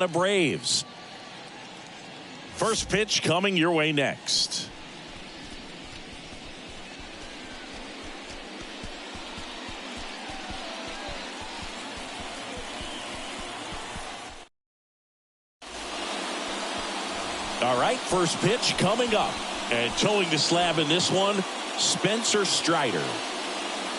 The Braves. First pitch coming your way next. All right, first pitch coming up. And towing the slab in this one, Spencer Strider.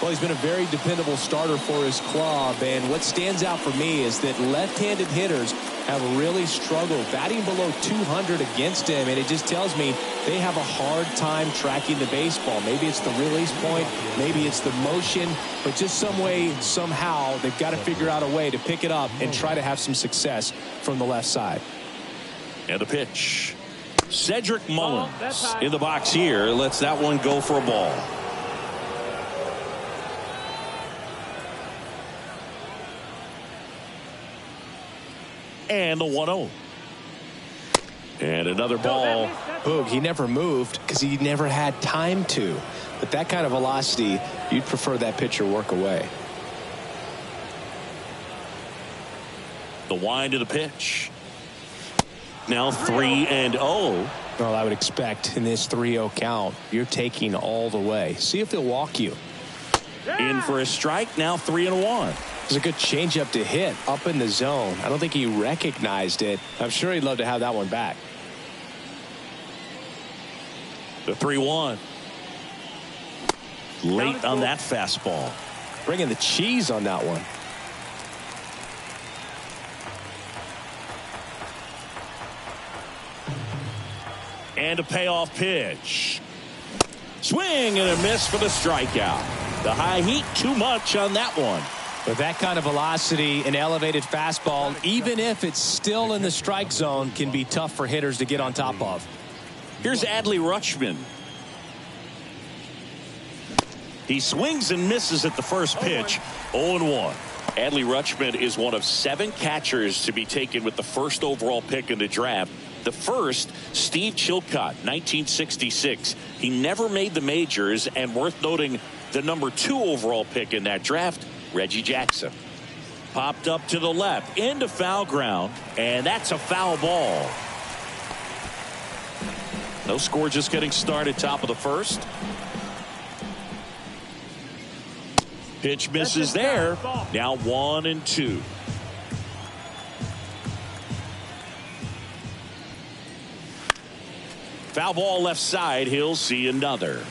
Well, he's been a very dependable starter for his club, and what stands out for me is that left-handed hitters have really struggled batting below 200 against him, and it just tells me they have a hard time tracking the baseball. Maybe it's the release point, maybe it's the motion, but just some way, somehow, they've got to figure out a way to pick it up and try to have some success from the left side. And the pitch. Cedric Mullins in the box here. Lets that one go for a ball. And the 1-0. And another ball. Boog, he never moved because he never had time to. But that kind of velocity, you'd prefer that pitcher work away. The wind of the pitch. Now 3-0. Well, I would expect in this 3-0 count, you're taking all the way. See if they'll walk you. In for a strike. Now 3-1. It's a good changeup to hit up in the zone. I don't think he recognized it. I'm sure he'd love to have that one back. The 3-1. Late on that fastball. Bringing the cheese on that one. And a payoff pitch. Swing and a miss for the strikeout. The high heat too much on that one. With that kind of velocity, an elevated fastball, even if it's still in the strike zone, can be tough for hitters to get on top of. Here's Adley Rutschman. He swings and misses at the first pitch. 0-1. Adley Rutschman is one of 7 catchers to be taken with the first overall pick in the draft. The first, Steve Chilcott, 1966. He never made the majors, and worth noting, the number 2 overall pick in that draft, Reggie Jackson. Popped up to the left into foul ground, and that's a foul ball. No score, just getting started, top of the first. Pitch misses there. Now 1-2. Foul ball left side. He'll see another.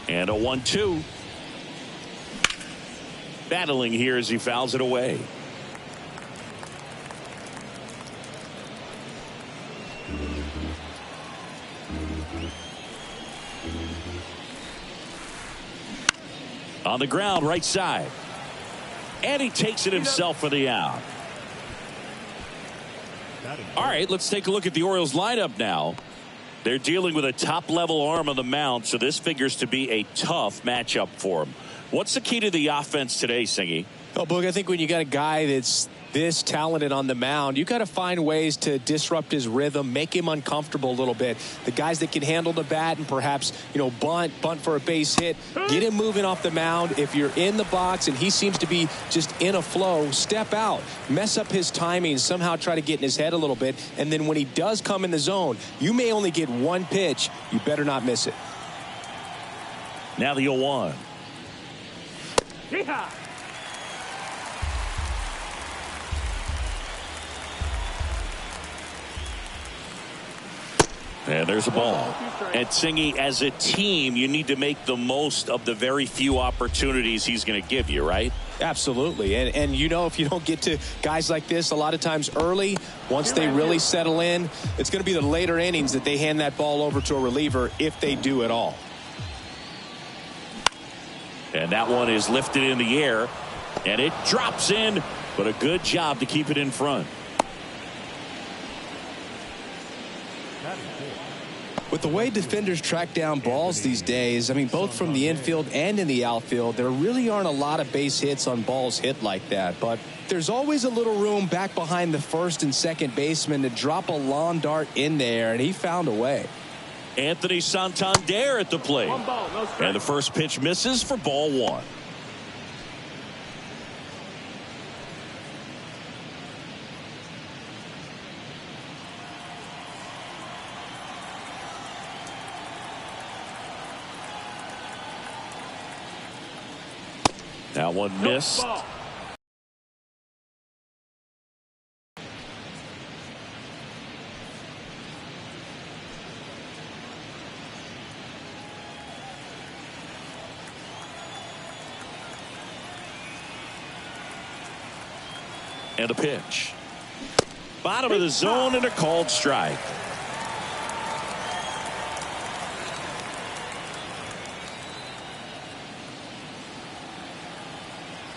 And a 1-2. Battling here as he fouls it away. On the ground, right side. And he takes it himself for the out. All right, let's take a look at the Orioles lineup now. They're dealing with a top-level arm on the mound, so this figures to be a tough matchup for them. What's the key to the offense today, Singy? Oh, Boog, I think when you got a guy that's this talented on the mound, you got to find ways to disrupt his rhythm, make him uncomfortable a little bit. The guys that can handle the bat and perhaps, bunt for a base hit, get him moving off the mound. If you're in the box and he seems to be just in a flow, step out, mess up his timing, somehow try to get in his head a little bit. And then when he does come in the zone, you may only get one pitch. You better not miss it. Now the 0-1. Yeehaw! And there's a ball. And Singy, as a team, you need to make the most of the very few opportunities he's going to give you, right? Absolutely. And if you don't get to guys like this a lot of times early, once they really settle in, it's going to be the later innings that they hand that ball over to a reliever, if they do at all. And that one is lifted in the air, and it drops in, but a good job to keep it in front. With the way defenders track down balls these days, both from the infield and in the outfield, there really aren't a lot of base hits on balls hit like that. But there's always a little room back behind the first and second baseman to drop a lawn dart in there, and he found a way. Anthony Santander at the plate. And the first pitch misses for ball one. That one missed. And a pitch. Bottom of the zone and a called strike.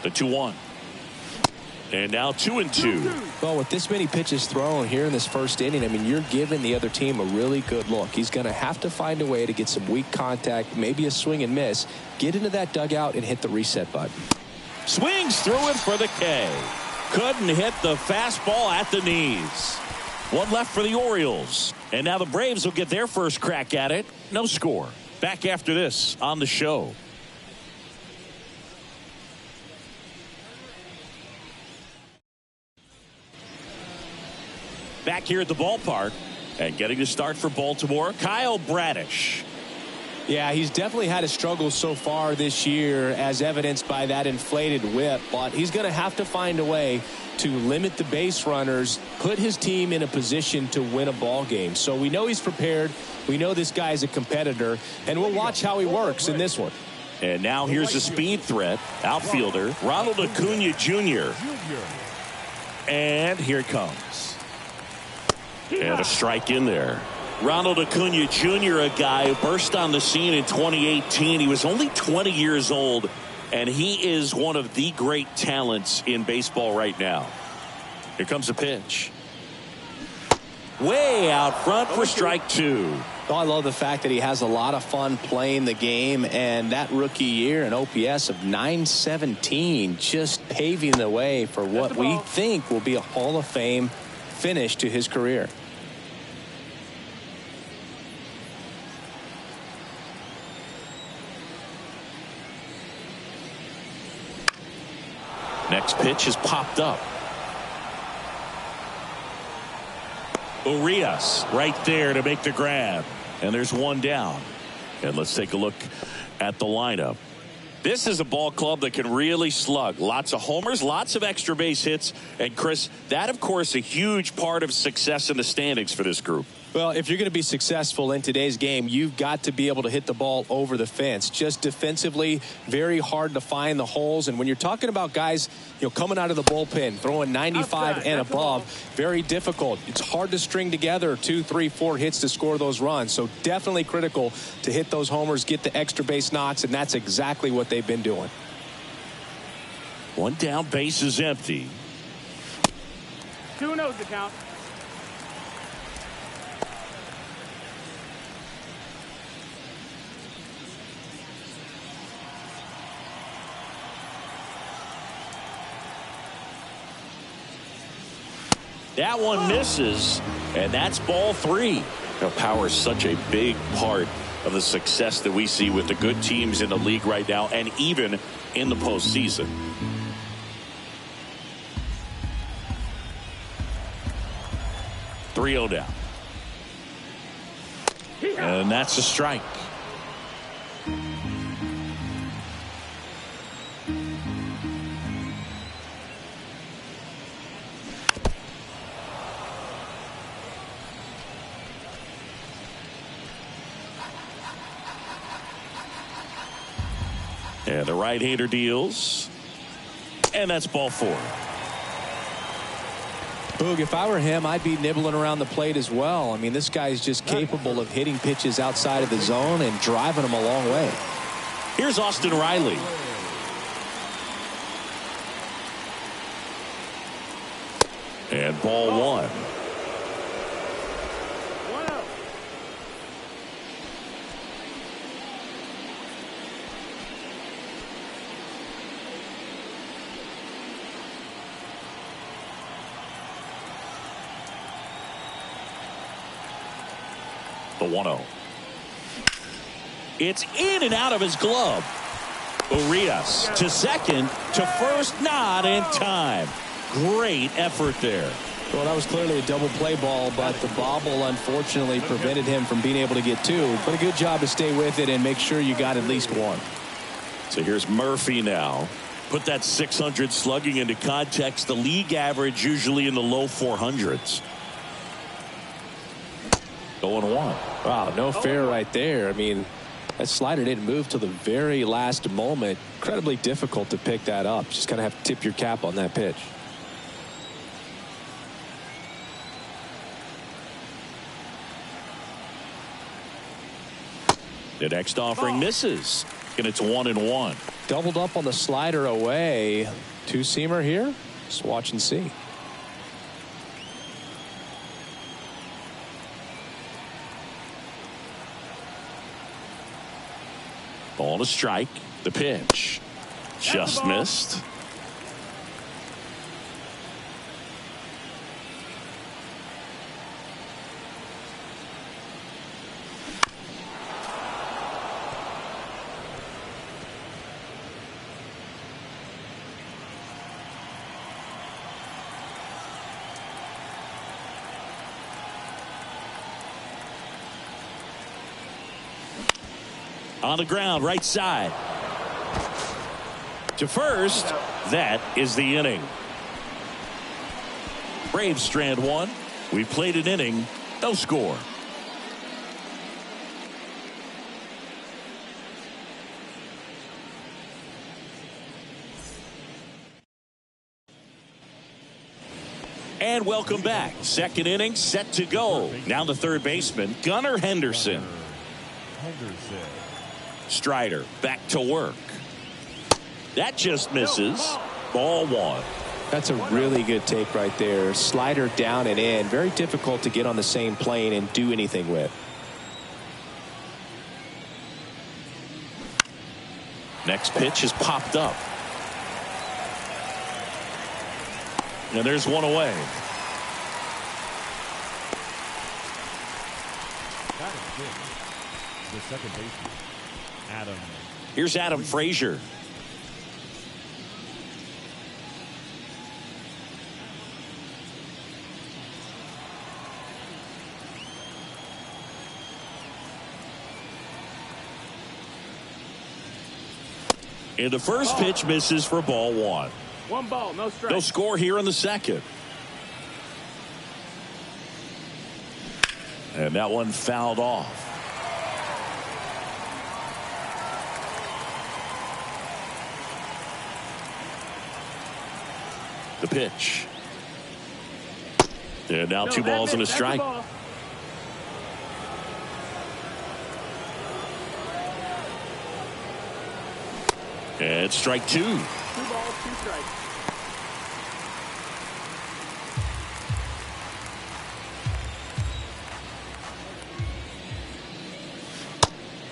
The 2-1. And now 2-2. Well, with this many pitches thrown here in this first inning, I mean, you're giving the other team a really good look. He's going to have to find a way to get some weak contact, maybe a swing and miss, get into that dugout and hit the reset button. Swings through it for the K. Couldn't hit the fastball at the knees. One left for the Orioles. And now the Braves will get their first crack at it. No score. Back after this on the show. Back here at the ballpark and getting to start for Baltimore, Kyle Bradish. Yeah, he's definitely had a struggle so far this year, as evidenced by that inflated whip, but he's going to have to find a way to limit the base runners, put his team in a position to win a ball game. So we know he's prepared. We know this guy is a competitor, and we'll watch how he works in this one. And now here's a speed threat, outfielder Ronald Acuna Jr. And here it comes. And a strike in there. Ronald Acuna Jr., a guy who burst on the scene in 2018. He was only 20 years old, and he is one of the great talents in baseball right now. Here comes a pitch. Way out front for strike two. Oh, I love the fact that he has a lot of fun playing the game, and that rookie year, an OPS of 917, just paving the way for what we think will be a Hall of Fame finish to his career. Next pitch is popped up. Urias right there to make the grab. And there's one down. And let's take a look at the lineup. This is a ball club that can really slug. Lots of homers, lots of extra base hits. And Chris, that of course a huge part of success in the standings for this group. Well, if you're going to be successful in today's game, you've got to be able to hit the ball over the fence. Just defensively, very hard to find the holes. And when you're talking about guys, coming out of the bullpen, throwing 95 and above, very difficult. It's hard to string together 2, 3, 4 hits to score those runs. So definitely critical to hit those homers, get the extra base knocks, and that's exactly what they've been doing. One down, base is empty. 2-0 to count. That one misses, and that's ball three. Power is such a big part of the success that we see with the good teams in the league right now, and even in the postseason. Three 3-0 down. And that's a strike. And the right-hander deals. And that's ball four. Boog, if I were him, I'd be nibbling around the plate as well. I mean, this guy's just capable of hitting pitches outside of the zone and driving them a long way. Here's Austin Riley. And ball one. The 1-0. It's in and out of his glove. Urias to second, to first, not in time. Great effort there. Well, that was clearly a double play ball, but the bobble unfortunately prevented him from being able to get two. But a good job to stay with it and make sure you got at least one. So here's Murphy now. Put that 600 slugging into context. The league average usually in the low 400s. 0-1. Wow, no fair right there. I mean, that slider didn't move till the very last moment. Incredibly difficult to pick that up. Just kind of have to tip your cap on that pitch. The next offering misses, and it's 1-1. Doubled up on the slider away. Two-seamer here. Just watch and see. Ball to strike. The pitch just missed. On the ground, right side. To first. That is the inning. Braves strand one. We played an inning. No score. And welcome back. Second inning set to go. Now the third baseman, Gunnar Henderson. Strider back to work. That just misses. Ball one. That's a really good take right there. Slider down and in. Very difficult to get on the same plane and do anything with. Next pitch is popped up. And there's one away. The second baseman, Adam. Here's Adam Frazier. And the first pitch misses for ball one. One ball, no strike. No score here in the second. And that one fouled off. The pitch. And now two balls and a strike. And strike two. 2 balls, 2 strikes.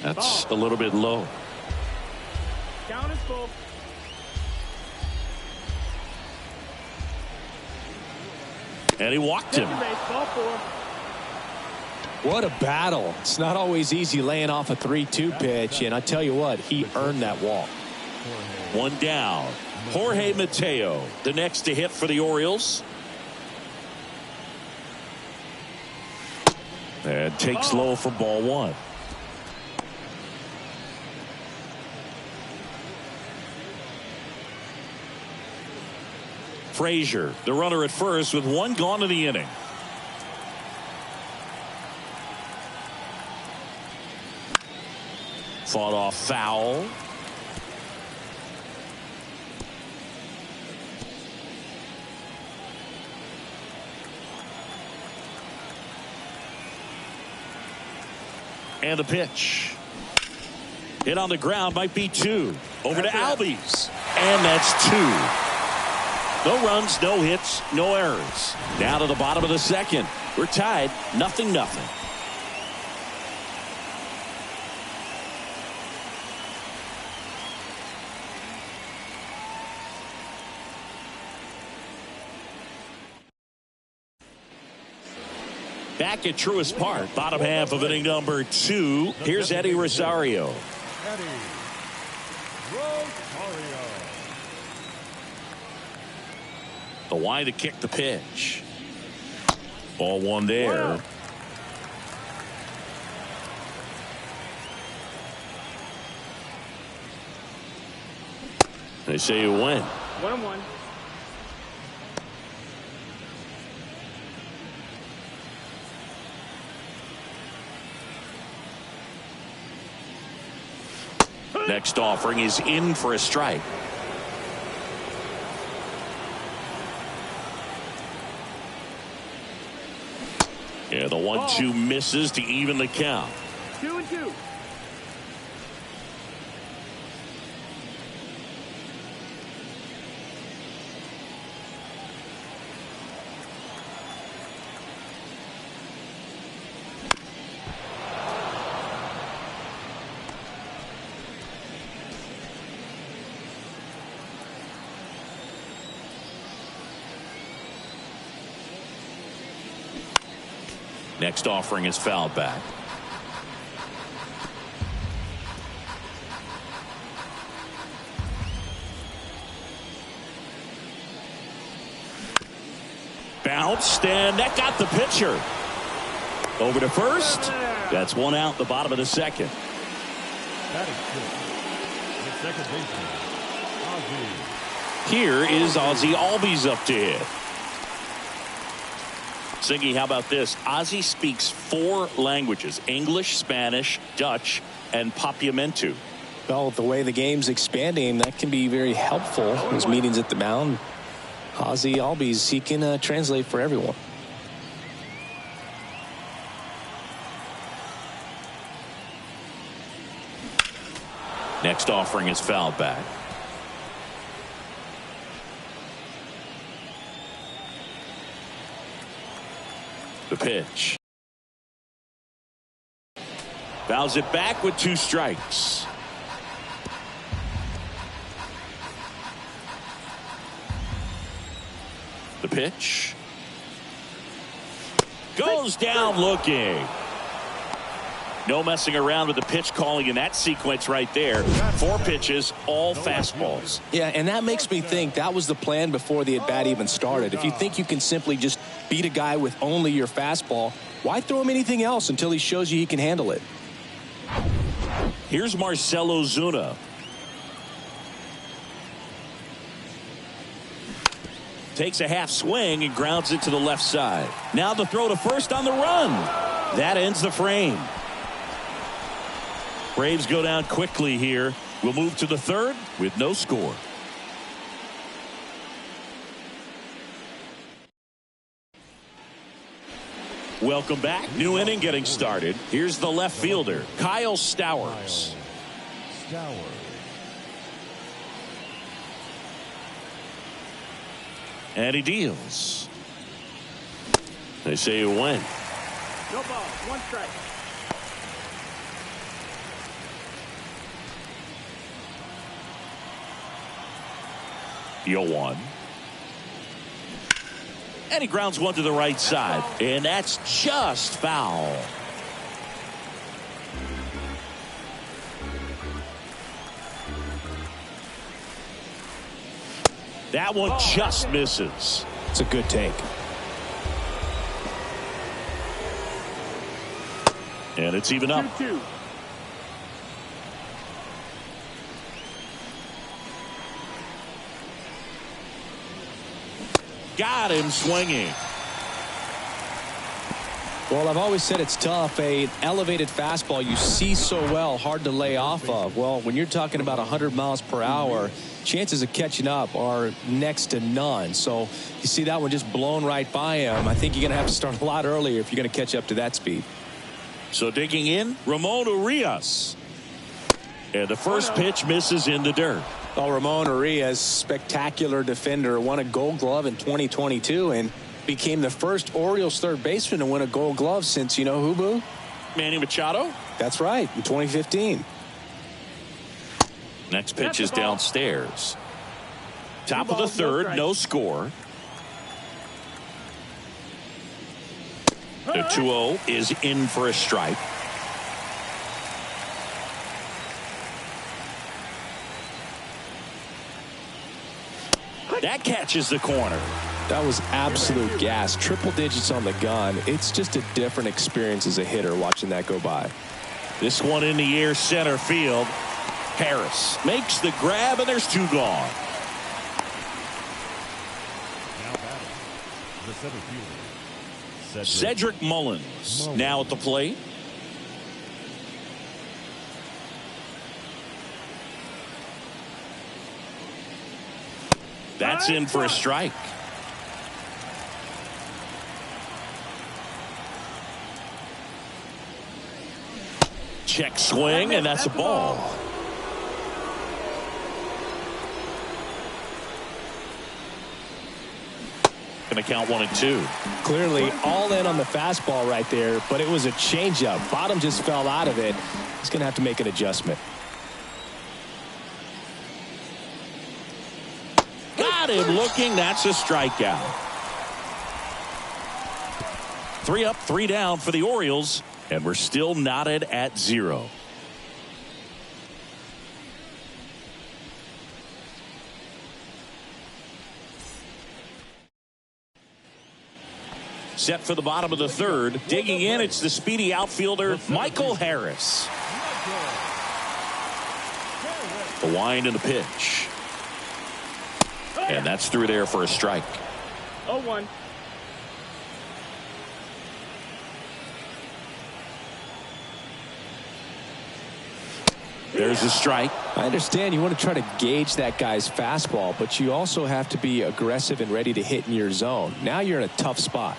That's a little bit low. Count is full. And he walked him. Ball 4. What a battle. It's not always easy laying off a 3-2 pitch, and I tell you what, he earned that walk. One down. Jorge Mateo, the next to hit for the Orioles. And takes low for ball one. Frazier, the runner at first with one gone in the inning. Fought off foul. And a pitch. Hit on the ground, might be 2. Over to Albies. And that's 2. No runs, no hits, no errors. Down to the bottom of the second. We're tied, 0-0. Back at Truist Park, bottom half of inning number 2. Here's Eddie Rosario. Eddie Rosario. The wide to kick the pitch. Ball one there. Wow. They say you win. 1-1. Next offering is in for a strike. Yeah, the 1-2 misses to even the count. 2-2. Next offering is fouled back. Bounced, and that got the pitcher. Over to first. That's one out, the bottom of the second. That is good. The second baseman, Ozzie. Here is Ozzie Albies up to hit. Singy, how about this? Ozzie speaks 4 languages: English, Spanish, Dutch, and Papiamentu. Well, with the way the game's expanding, that can be very helpful. His meetings at the mound. Ozzie Albies, he can translate for everyone. Next offering is fouled back. The pitch. Fouls it back with 2 strikes. The pitch. Goes down looking. No messing around with the pitch calling in that sequence right there. 4 pitches, all fastballs. Yeah, and that makes me think that was the plan before the at-bat even started. If you think you can simply just beat a guy with only your fastball, why throw him anything else until he shows you he can handle it? Here's Marcell Ozuna. Takes a half swing and grounds it to the left side. Now the throw to first on the run. That ends the frame. Braves go down quickly here. We'll move to the 3rd with no score. Welcome back. New inning getting started. Here's the left fielder, Kyle Stowers. And he deals. They say you win. No ball. 1 strike. Deal 1. And he grounds one to the right side. And that's just foul. That one just misses. It's a good take. And it's even up. 2-2. Got him swinging. Well, I've always said it's tough. An elevated fastball you see so well, hard to lay off of. Well, when you're talking about 100 miles per hour, chances of catching up are next to none. So you see that one just blown right by him. I think you're going to have to start a lot earlier if you're going to catch up to that speed. So digging in, Ramon Urias. And the first pitch misses in the dirt. Well, Ramon Urias, spectacular defender, won a Gold Glove in 2022 and became the first Orioles third baseman to win a Gold Glove since, you know who, Boo? Manny Machado? That's right, in 2015. Next pitch is downstairs. Top of the 3rd, no score. The 2-0 is in for a strike. That catches the corner. That was absolute gas. Triple digits on the gun. It's just a different experience as a hitter watching that go by. This one in the air, center field. Harris makes the grab, and there's two gone. Now batting, the center fielder, Cedric Mullins now at the plate. That's in for a strike. Check swing, and that's a ball. Going to count 1-2. Clearly all in on the fastball right there, but it was a changeup. Bottom just fell out of it. He's going to have to make an adjustment. Got him looking. That's a strikeout. 3 up, 3 down for the Orioles, and we're still knotted at 0. Set for the bottom of the third. Digging in, it's the speedy outfielder, Michael Harris. The wind and the pitch. And that's through there for a strike. 0-1. There's a strike. I understand you want to try to gauge that guy's fastball, but you also have to be aggressive and ready to hit in your zone. Now you're in a tough spot.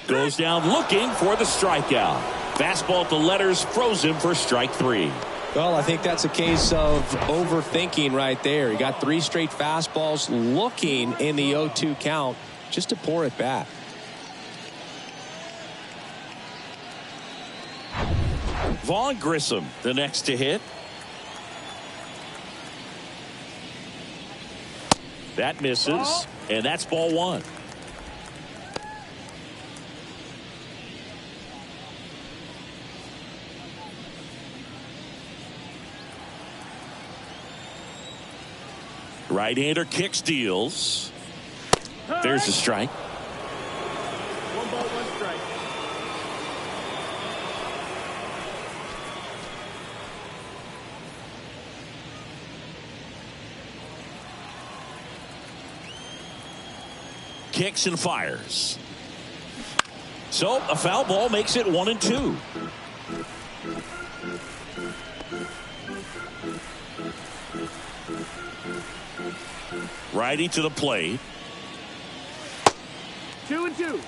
Goes down looking for the strikeout. Fastball at the letters, froze him for strike 3. Well, I think that's a case of overthinking right there. He got 3 straight fastballs looking in the 0-2 count just to pour it back. Vaughn Grissom, the next to hit. That misses, and that's ball 1. Right-hander kicks, deals. There's a strike. 1 ball, 1 strike. Kicks and fires. So a foul ball makes it 1-2. Righty to the plate. 2-2.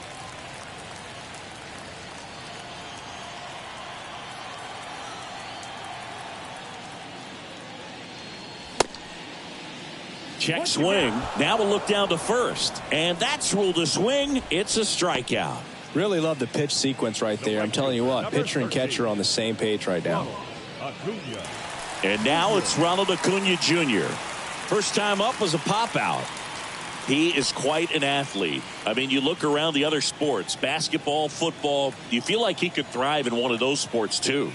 Check swing. Now we'll look down to first. And that's ruled a swing. It's a strikeout. Really love the pitch sequence right there. I'm telling you what, pitcher and catcher are on the same page right now. And now it's Ronald Acuna Jr. First time up was a pop out. He is quite an athlete. I mean, you look around the other sports, basketball, football, you feel like he could thrive in one of those sports too.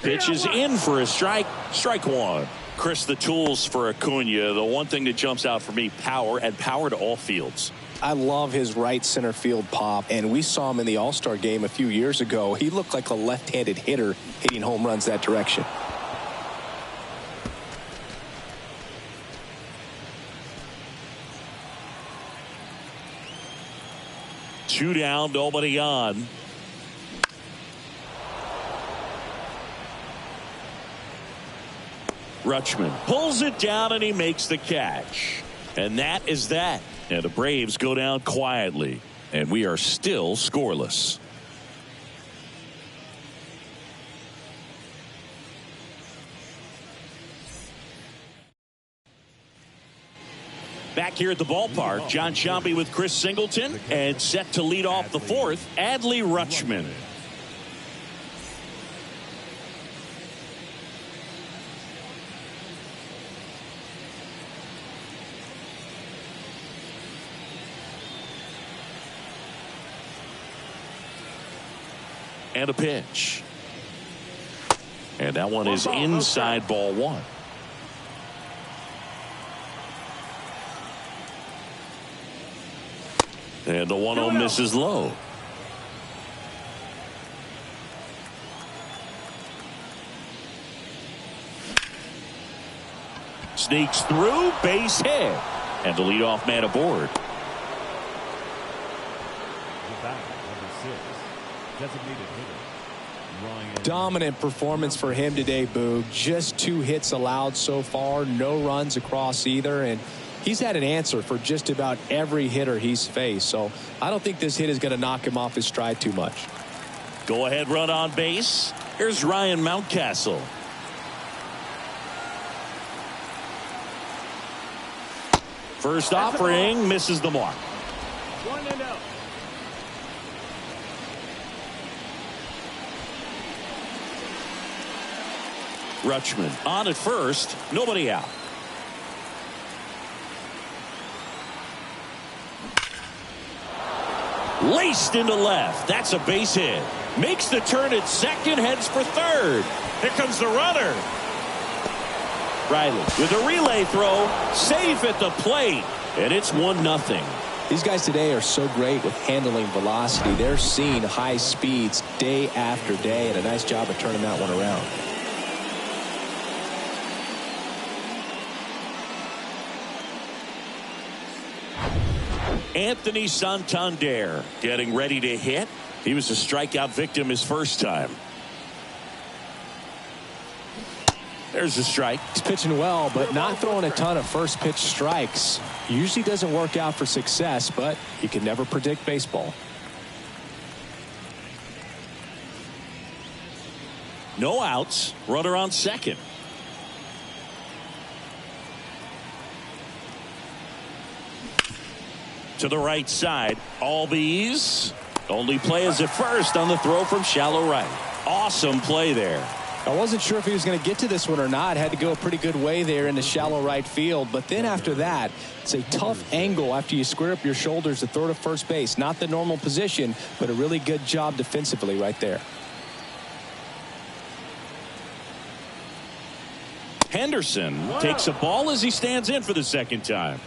Pitch is in for a strike. Strike 1. Chris, the tools for Acuna, the one thing that jumps out for me, power, and power to all fields. I love his right center field pop, and we saw him in the All-Star game a few years ago. He looked like a left-handed hitter hitting home runs that direction. Two down, nobody on. Rutschman pulls it down and he makes the catch. And that is that. And the Braves go down quietly. And we are still scoreless. Back here at the ballpark, John Sciambi with Chris Singleton, and set to lead off the fourth, Adley Rutschman. And a pitch. And that one is inside ball one. And the 1-0 misses low. Sneaks through, base hit. And the leadoff man aboard. Dominant performance for him today, Boog. Just 2 hits allowed so far. No runs across either. And he's had an answer for just about every hitter he's faced. So I don't think this hit is going to knock him off his stride too much. Go ahead run on base. Here's Ryan Mountcastle. First offering misses the mark. 1-0. Rutschman on at first. Nobody out. Laced into left. That's a base hit. Makes the turn at second. Heads for third. Here comes the runner. Riley with a relay throw. Safe at the plate. And it's 1-0. These guys today are so great with handling velocity. They're seeing high speeds day after day, and a nice job of turning that one around. Anthony Santander getting ready to hit. He was a strikeout victim his first time. There's a strike. He's pitching well, but not throwing a ton of first pitch strikes. Usually doesn't work out for success, but you can never predict baseball. No outs. Runner on second. To the right side. Albies only plays at first on the throw from shallow right. Awesome play there. I wasn't sure if he was going to get to this one or not. Had to go a pretty good way there in the shallow right field. But then after that, it's a tough angle after you square up your shoulders to throw to first base. Not the normal position, but a really good job defensively right there. Henderson takes a ball as he stands in for the second time.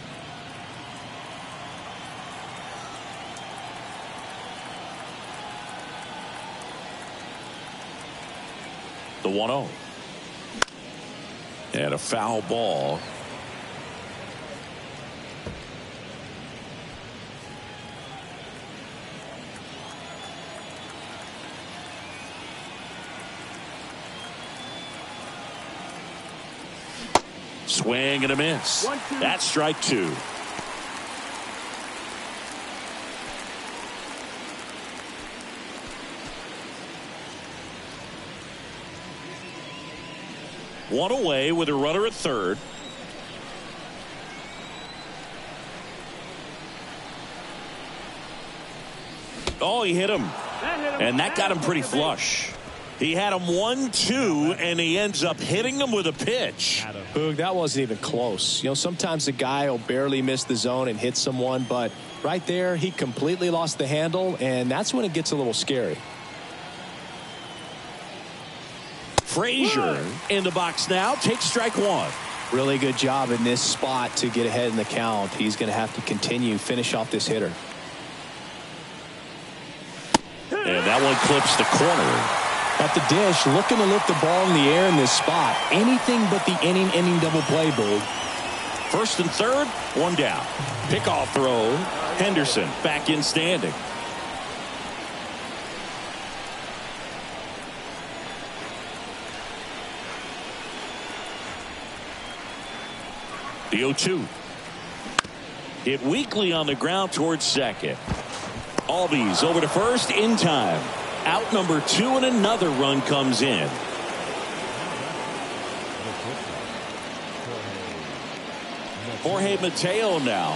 The 1-0. And a foul ball. Swing and a miss. That's strike 2. One away with a runner at third. Oh, he hit him. And that got him pretty flush. He had him 1-2, and he ends up hitting him with a pitch. Boog, that wasn't even close. You know, sometimes the guy will barely miss the zone and hit someone, but right there, he completely lost the handle, and that's when it gets a little scary. Frazier in the box now, takes strike 1. Really good job in this spot to get ahead in the count. He's going to have to finish off this hitter. And that one clips the corner. At the dish, looking to lift the ball in the air in this spot. Anything but the inning double play, Boog. First and third, one down. Pickoff throw. Henderson back in standing. The 0-2. Hit weakly on the ground towards second. Albies over to first in time. Out number 2, and another run comes in. Jorge Mateo now.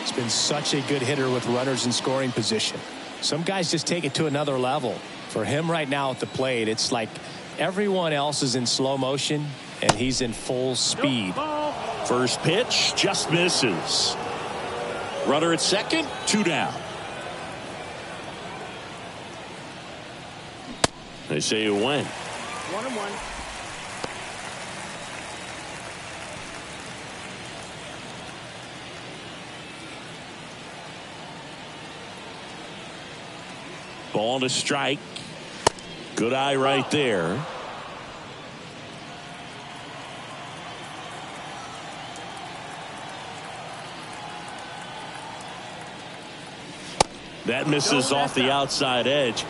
He's been such a good hitter with runners in scoring position. Some guys just take it to another level. For him right now at the plate, it's like everyone else is in slow motion and he's in full speed. First pitch just misses. Runner at second, 2 down. They say you win. 1-1. Ball to strike. Good eye right there. That misses off the outside edge.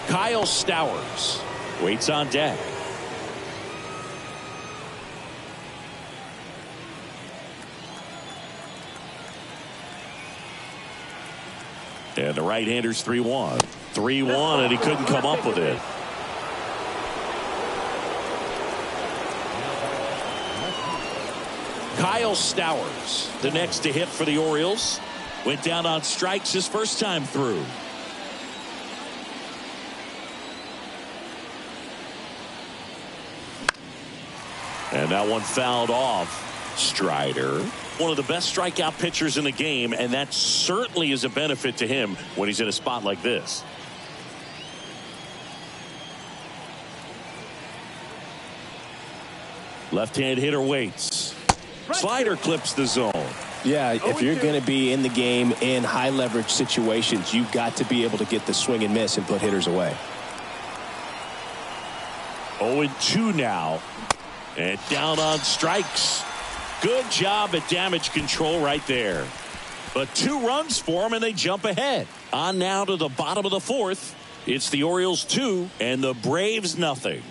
Kyle Stowers waits on deck. And the right-hander's 3-1. 3-1, and he couldn't come up with it. Kyle Stowers, the next to hit for the Orioles. Went down on strikes his first time through. And that one fouled off. Strider, one of the best strikeout pitchers in the game, and that certainly is a benefit to him when he's in a spot like this. Left-hand hitter waits. Slider clips the zone. Yeah, if you're going to be in the game in high leverage situations, you've got to be able to get the swing and miss and put hitters away. 0-2 now. And down on strikes. Good job at damage control right there. But 2 runs for him and they jump ahead. On now to the bottom of the 4th. It's the Orioles 2 and the Braves nothing.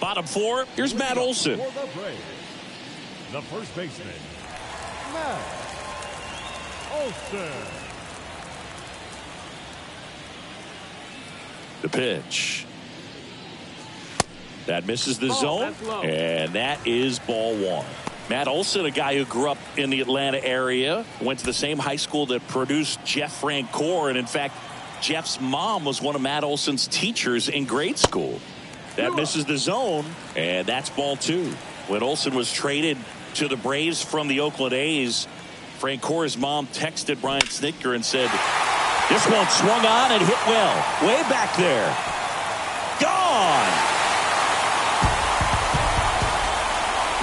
Bottom 4, here's Matt Olson. For the Braves, the first baseman, Matt Olson. The pitch. That misses the zone, and that is ball 1. Matt Olson, a guy who grew up in the Atlanta area, went to the same high school that produced Jeff Francoeur, and in fact, Jeff's mom was one of Matt Olson's teachers in grade school. That misses the zone, and that's ball 2. When Olson was traded to the Braves from the Oakland A's, Francoeur's mom texted Brian Snitker and said, "This one swung on and hit well. Way back there. Gone."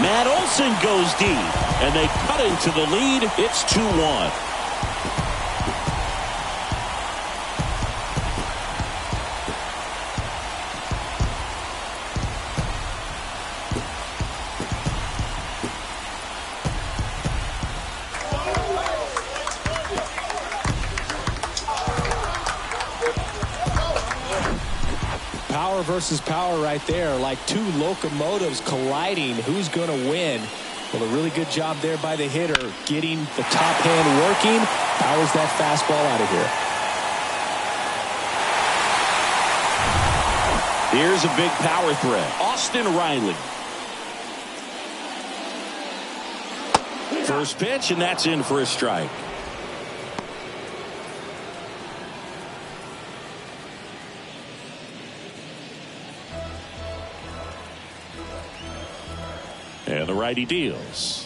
Matt Olson goes deep, and they cut into the lead. It's 2-1. Power versus power right there, like 2 locomotives colliding. Who's going to win? Well, a really good job there by the hitter, getting the top hand working. Powers that fastball out of here. Here's a big power threat. Austin Riley. First pitch, and that's in for a strike. And the righty deals.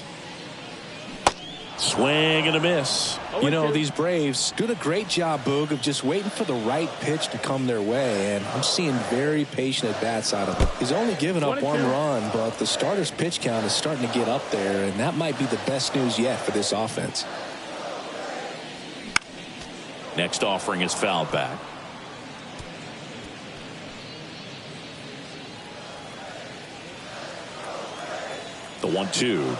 Swing and a miss. You know, these Braves doing a great job, Boog, of just waiting for the right pitch to come their way, and I'm seeing very patient at-bats out of him. He's only given up 1 run, but the starter's pitch count is starting to get up there, and that might be the best news yet for this offense. Next offering is fouled back. The 1-2.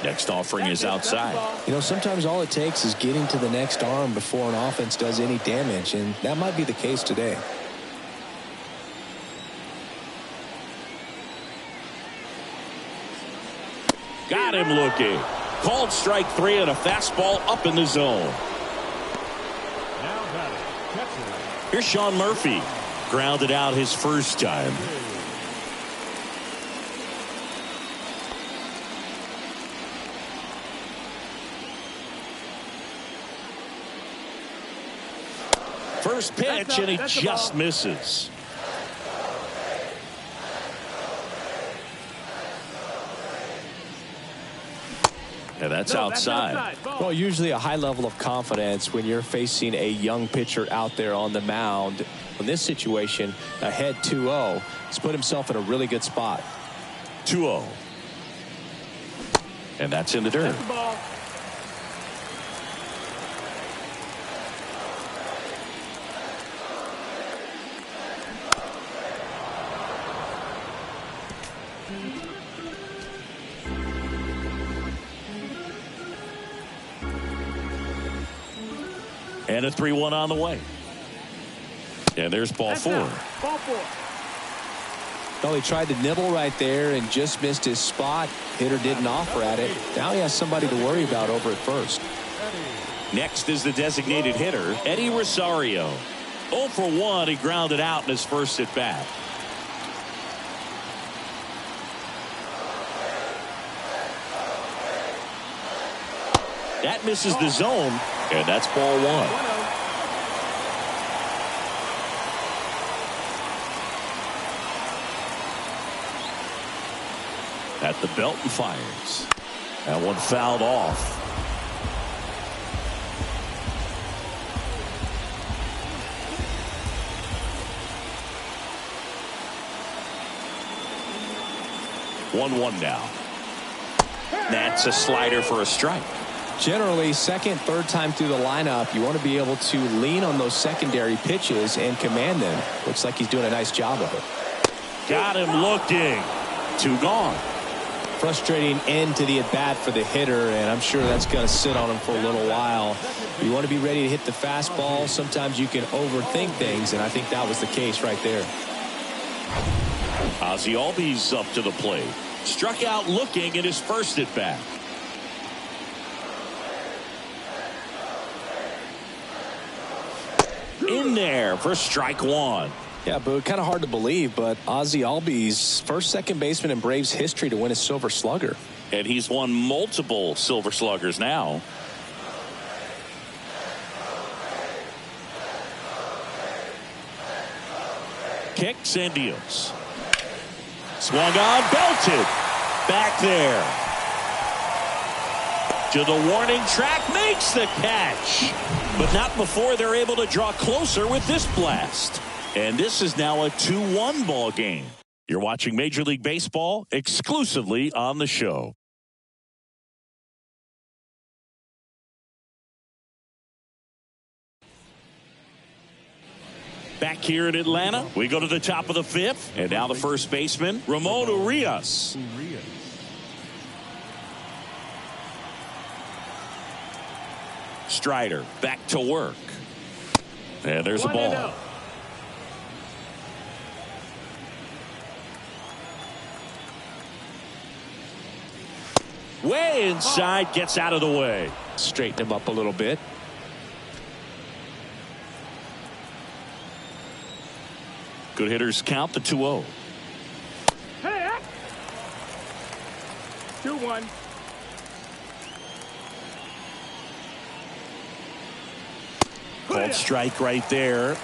Next offering is outside. You know, sometimes all it takes is getting to the next arm before an offense does any damage, and that might be the case today. Got him looking. Called strike 3 and a fastball up in the zone. Now batting, catcher. Here's Sean Murphy. Grounded out his first time. First pitch, and he just misses. And that's outside. Well, usually a high level of confidence when you're facing a young pitcher out there on the mound. In this situation, ahead 2-0, he's put himself in a really good spot. 2-0. And that's in the dirt. And a 3-1 on the way. And there's ball four. Ball four. Well, he tried to nibble right there and just missed his spot. Hitter didn't offer at it. Now he has somebody to worry about over at first. Next is the designated hitter, Eddie Rosario. 0 for 1. He grounded out in his first at bat. That misses the zone, and that's ball one. At the belt and fires. That one fouled off. One now. That's a slider for a strike. Generally, second, third time through the lineup, you want to be able to lean on those secondary pitches and command them. Looks like he's doing a nice job of it. Got him looking. 2 gone. Frustrating end to the at-bat for the hitter, and I'm sure that's going to sit on him for a little while. You want to be ready to hit the fastball. Sometimes you can overthink things, and I think that was the case right there. Ozzie Albies up to the plate. Struck out looking at his first at bat. In there for strike one. Yeah, but kind of hard to believe, but Ozzie Albies, first second baseman in Braves history to win a Silver Slugger. And he's won multiple Silver Sluggers now. Kicks and deals. Swung on, belted. Back there. To the warning track, makes the catch. But not before they're able to draw closer with this blast. And this is now a 2-1 ball game. You're watching Major League Baseball exclusively on the show. Back here in Atlanta, we go to the top of the fifth. And now the first baseman, Ramon Urias. Strider back to work. And there's a ball. Way inside, gets out of the way. Straighten him up a little bit. Good hitters count the 2-0. Hey, 2-1. Called strike right there.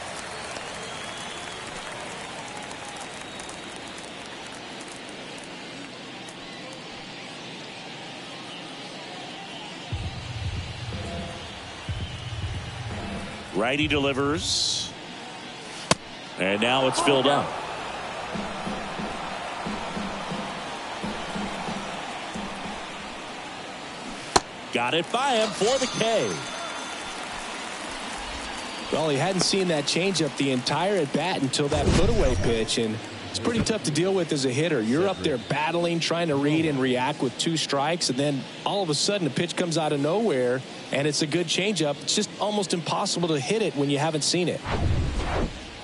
Righty delivers. And now it's filled up. Got it by him for the K. Well, he hadn't seen that changeup the entire at bat until that put-away pitch, and it's pretty tough to deal with as a hitter. You're up there battling, trying to read and react with 2 strikes, and then all of a sudden a pitch comes out of nowhere, and it's a good changeup. It's just almost impossible to hit it when you haven't seen it.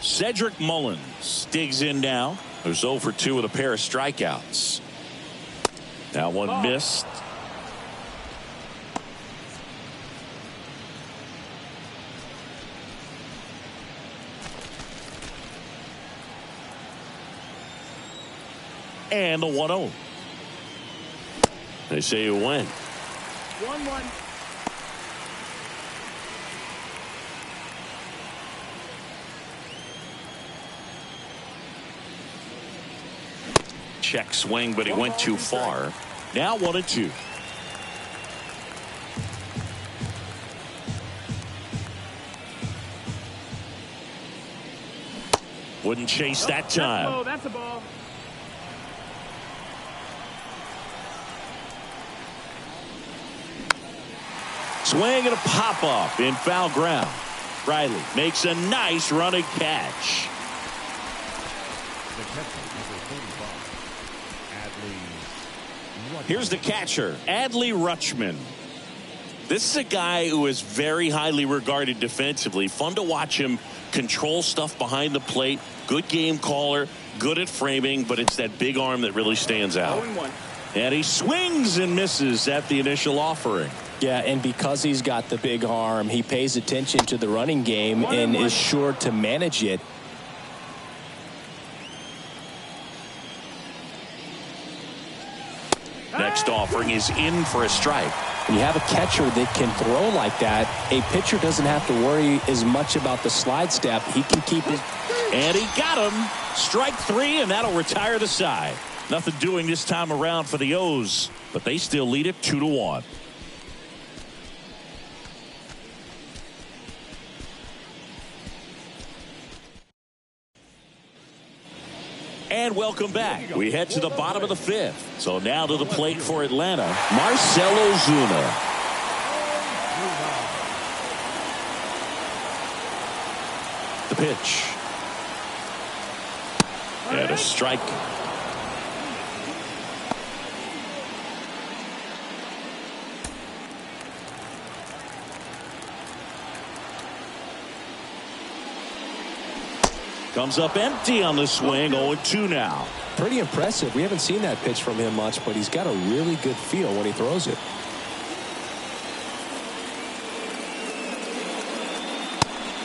Cedric Mullins digs in now. There's 0 for 2 with a pair of strikeouts. That one missed. And the 1-0. They say you win. 1-1. Check swing, but he went too far. Now 1-2. Wouldn't chase that time. That's a ball. Swing and a pop-up in foul ground. Riley makes a nice running catch. Here's the catcher, Adley Rutschman. This is a guy who is very highly regarded defensively. Fun to watch him control stuff behind the plate. Good game caller, good at framing, but it's that big arm that really stands out. 0-1. And he swings and misses at the initial offering. Yeah, and because he's got the big arm, he pays attention to the running game and is sure to manage it. Next offering is in for a strike. When you have a catcher that can throw like that, a pitcher doesn't have to worry as much about the slide step. He can keep it. And he got him. Strike 3, and that'll retire the side. Nothing doing this time around for the O's, but they still lead it 2-1. And welcome back. We head to the bottom of the 5th. So now to the plate for Atlanta, Marcell Ozuna. The pitch. And a strike. Comes up empty on the swing. 0-2 now. Pretty impressive. We haven't seen that pitch from him much, but he's got a really good feel when he throws it.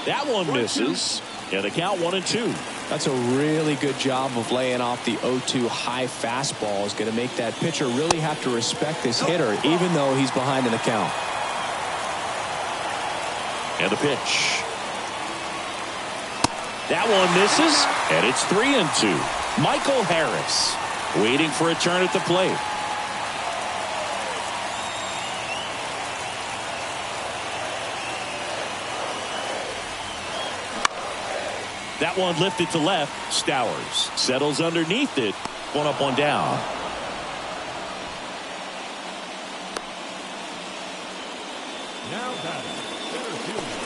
That one misses. And the count 1-2. That's a really good job of laying off the 0-2 high fastball. Is going to make that pitcher really have to respect this hitter, even though he's behind in the count. And the pitch. That one misses, and it's 3-2. Michael Harris waiting for a turn at the plate. That one lifted to left. Stowers settles underneath it. 1 up, 1 down. Now batting, center fielder.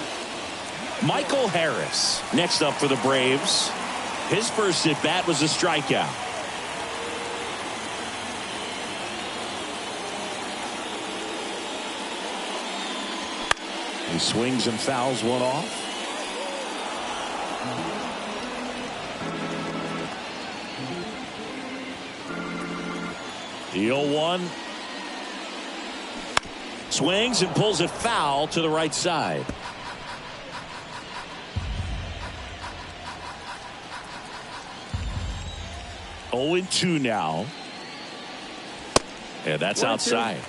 Michael Harris next up for the Braves. His first at bat was a strikeout. He swings and fouls one off. The 0-1. Swings and pulls it foul to the right side. Oh, 0-2 now. And that's outside.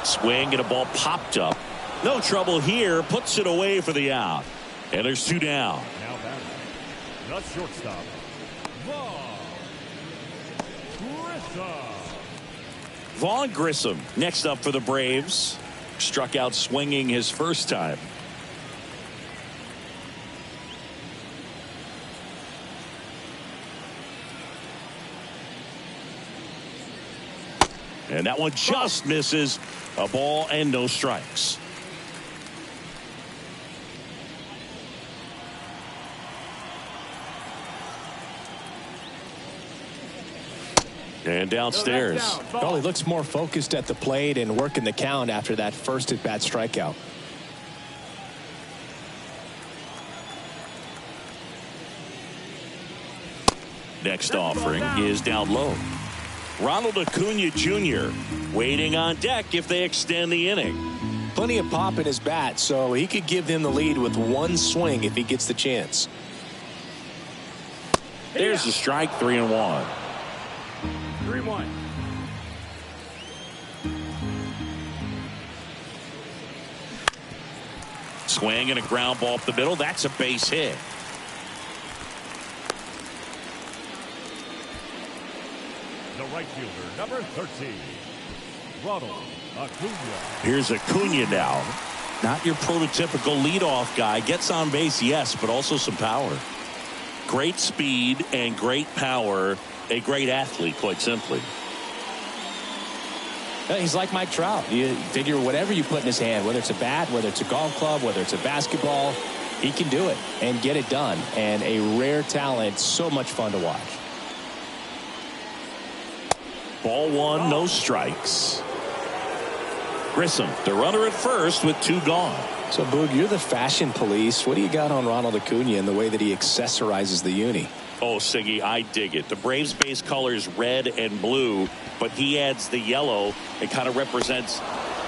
Swing and a ball popped up. No trouble here. Puts it away for the out. And there's 2 down. Now batting, the shortstop, Vaughn Grissom next up for the Braves. Struck out swinging his first time. And that one just misses. A ball and no strikes. And downstairs. Well, he looks more focused at the plate and working the count after that first at bat strikeout. Next offering is down low. Ronald Acuna Jr. waiting on deck if they extend the inning. Plenty of pop in his bat, so he could give them the lead with one swing if he gets the chance. There's the strike. 3-1. 3-1. Swing and a ground ball up the middle. That's a base hit. the right fielder, number 13. Ronald Acuna. Here's Acuna now. Not your prototypical leadoff guy. Gets on base, yes, but also some power. Great speed and great power. A great athlete, quite simply. He's like Mike Trout. You figure whatever you put in his hand, whether it's a bat, whether it's a golf club, whether it's a basketball, he can do it and get it done. And a rare talent, so much fun to watch. Ball one, no strikes. Grissom, the runner at first with 2 gone. So, Boog, you're the fashion police. What do you got on Ronald Acuna in the way that he accessorizes the uni? Oh, Siggy, I dig it. The Braves base colors red and blue, but he adds the yellow. It kind of represents,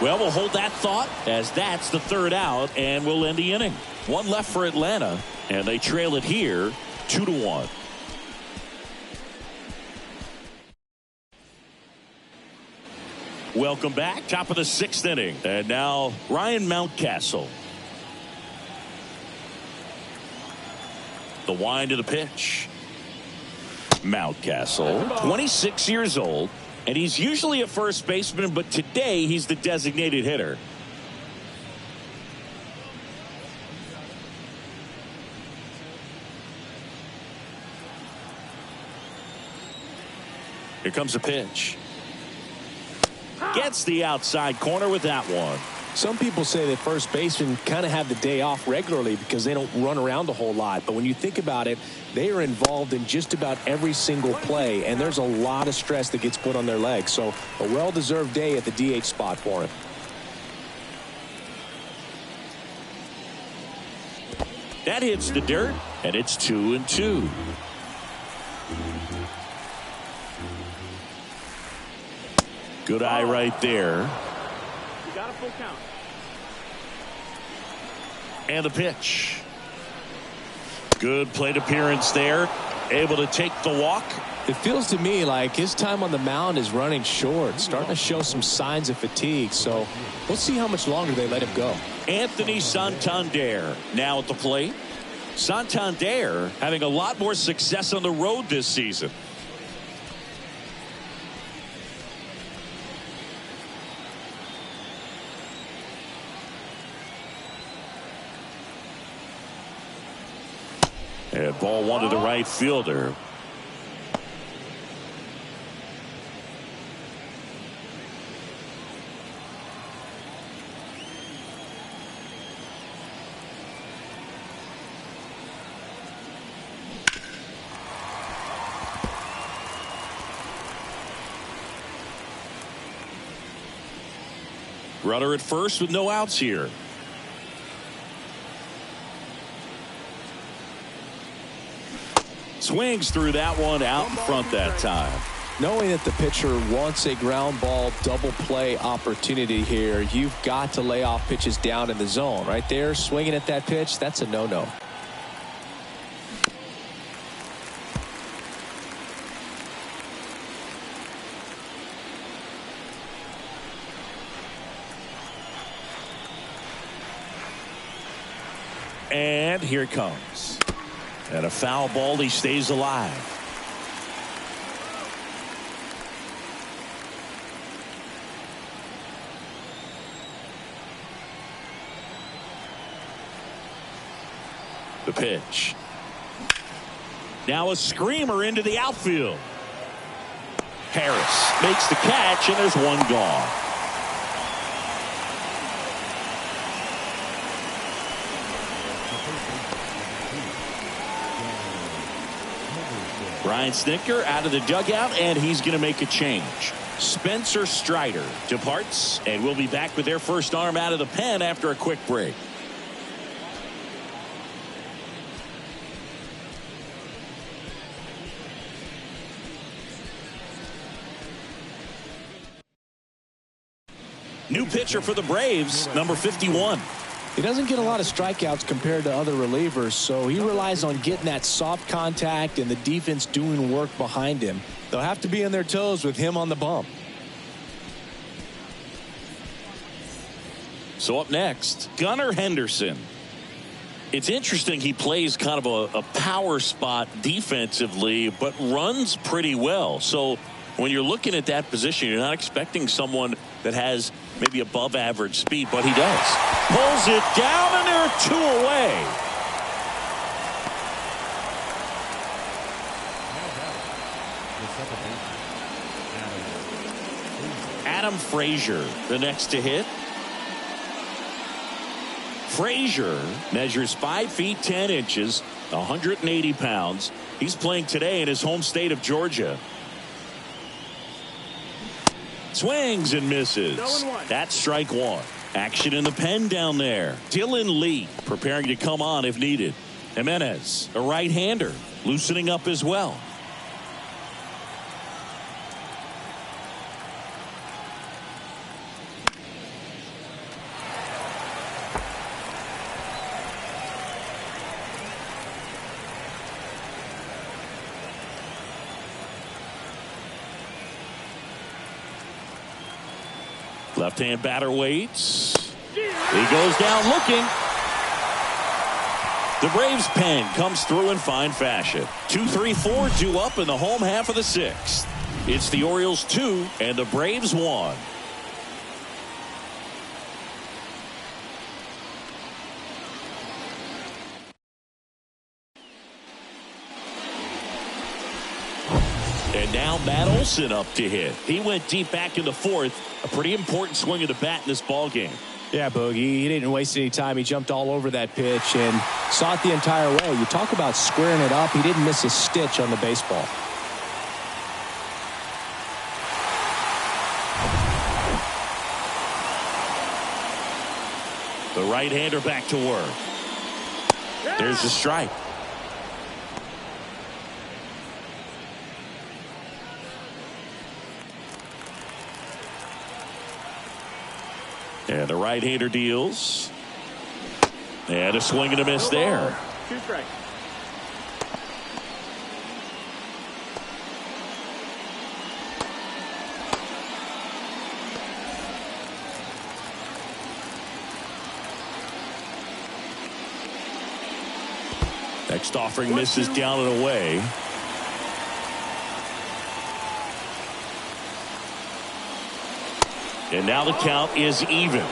well, we'll hold that thought as that's the 3rd out, and we'll end the inning. 1 left for Atlanta, and they trail it here 2-1. Welcome back. Top of the 6th inning. And now Ryan Mountcastle. The wind of the pitch. Mountcastle, 26 years old, and he's usually a first baseman, but today he's the designated hitter. Here comes a pitch. Gets the outside corner with that one. Some people say that first basemen kind of have the day off regularly because they don't run around a whole lot. But when you think about it, they are involved in just about every single play, and there's a lot of stress that gets put on their legs. So a well-deserved day at the DH spot for him. That hits the dirt, and it's 2-2. Good eye right there. You got a full count. And the pitch. Good plate appearance there. Able to take the walk. It feels to me like his time on the mound is running short, starting to show some signs of fatigue. So we'll see how much longer they let him go. Anthony Santander now at the plate. Santander having a lot more success on the road this season. And ball one to the right fielder. Runner at first with no outs here. Swings through that one out in front that time. Knowing that the pitcher wants a ground ball double play opportunity here, you've got to lay off pitches down in the zone. Right there, swinging at that pitch, that's a no-no. And here it comes. And a foul ball, he stays alive. The pitch. Now a screamer into the outfield. Harris makes the catch, and there's one gone. Brian Snitker out of the dugout, and he's going to make a change. Spencer Strider departs, and we'll be back with their first arm out of the pen after a quick break. New pitcher for the Braves, number 51. He doesn't get a lot of strikeouts compared to other relievers, so he relies on getting that soft contact and the defense doing work behind him. They'll have to be on their toes with him on the bump. So up next, Gunnar Henderson. It's interesting, he plays kind of a power spot defensively, but runs pretty well. So When you're looking at that position, you're not expecting someone that has maybe above average speed, but he does. Pulls it down, and there are 2 away. Adam Frazier, the next to hit. Frazier measures 5 feet 10 inches, 180 pounds. He's playing today in his home state of Georgia. Swings and misses. That's strike 1. Action in the pen down there. Dylan Lee preparing to come on if needed. Jimenez, a right-hander, loosening up as well. Left-hand batter waits. He goes down looking. The Braves pen comes through in fine fashion. 2-3-4 due up in the home half of the 6th. It's the Orioles 2 and the Braves 1. And now Matt Olson up to hit. He went deep back in the 4th. A pretty important swing of the bat in this ball game. Yeah, Boogie, he didn't waste any time. He jumped all over that pitch and saw it the entire way. You talk about squaring it up. He didn't miss a stitch on the baseball. The right-hander back to work. There's the strike. And the right-hander deals. And a swing and a miss there. 2 strikes. Next offering misses down and away. And now the count is even.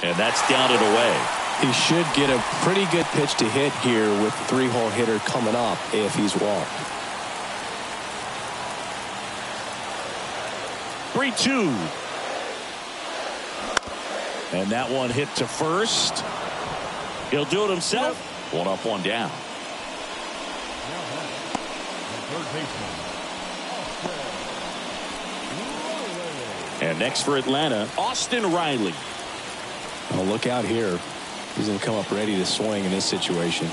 And that's down and away. He should get a pretty good pitch to hit here with the 3-hole hitter coming up if he's walked. 3-2. And that one hit to first. He'll do it himself. 1 up, 1 down. And next for Atlanta, Austin Riley. Oh, look out here. He's going to come up ready to swing in this situation.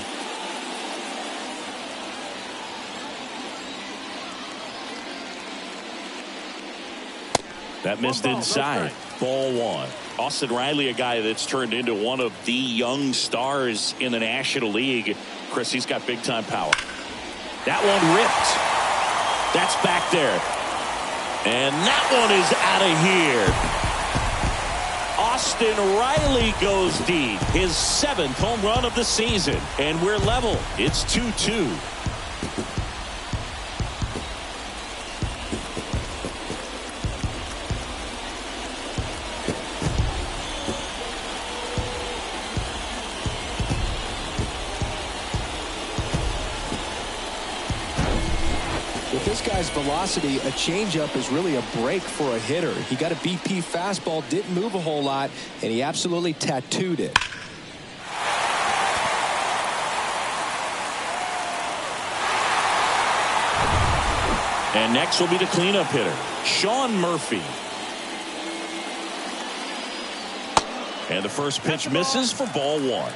That missed inside. Ball 1. Austin Riley, a guy that's turned into one of the young stars in the National League. Chris, he's got big time power. That one ripped. That's back there. And that one is out of here. Austin Riley goes deep. His 7th home run of the season. And we're level. It's 2-2. This guy's velocity, a changeup is really a break for a hitter. He got a BP fastball, didn't move a whole lot, and he absolutely tattooed it. And next will be the cleanup hitter, Sean Murphy. And the first pitch misses for ball 1.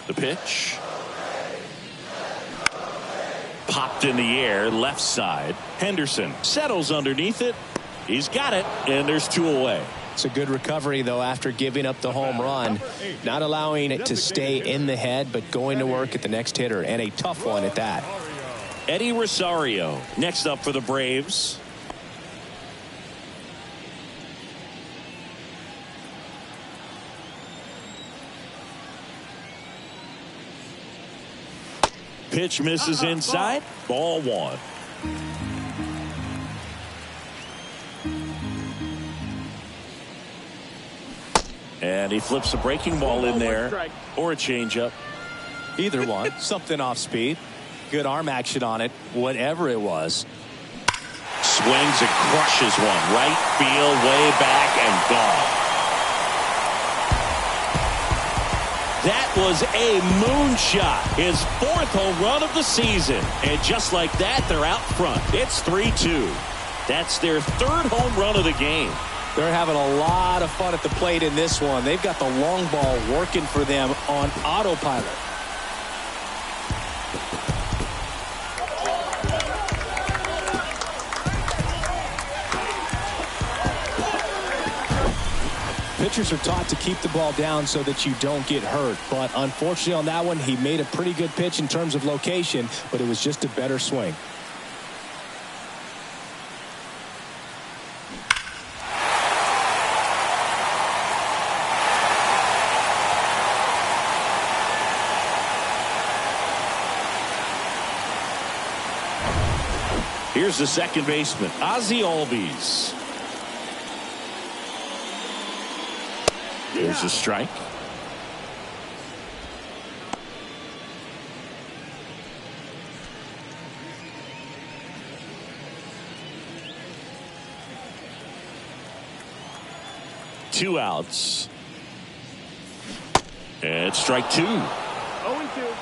The pitch. Popped in the air, left side. Henderson settles underneath it. He's got it, and there's 2 away. It's a good recovery, though, after giving up the home run. Not allowing it to stay in the head, but going to work at the next hitter, and a tough one at that. Eddie Rosario next up for the Braves. Pitch misses inside. Ball 1. And he flips a breaking ball in there, or a changeup. Either one. Something off speed. Good arm action on it, whatever it was. Swings and crushes one. Right field, way back, and gone. That was a moonshot. His 4th home run of the season. And just like that, they're out front. It's 3-2. That's their 3rd home run of the game. They're having a lot of fun at the plate in this one. They've got the long ball working for them on autopilot. Pitchers are taught to keep the ball down so that you don't get hurt. But unfortunately on that one, he made a pretty good pitch in terms of location, but it was just a better swing. Here's the second baseman, Ozzie Albies. Here's a strike. Two outs. And strike 2. 0-2.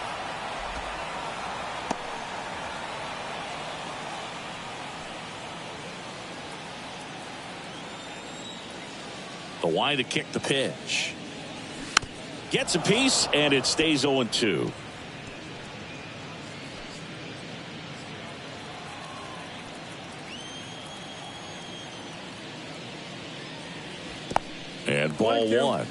The line to kick the pitch. Gets a piece, and it stays 0-2. And ball 1.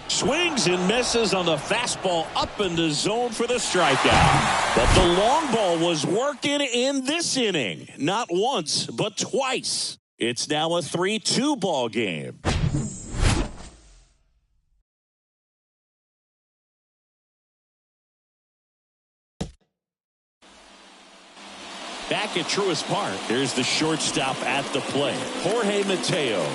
Swings and misses on the fastball up in the zone for the strikeout. But the long ball was working in this inning. Not once, but twice. It's now a 3-2 ball game. Back at Truist Park, there's the shortstop at the plate, Jorge Mateo.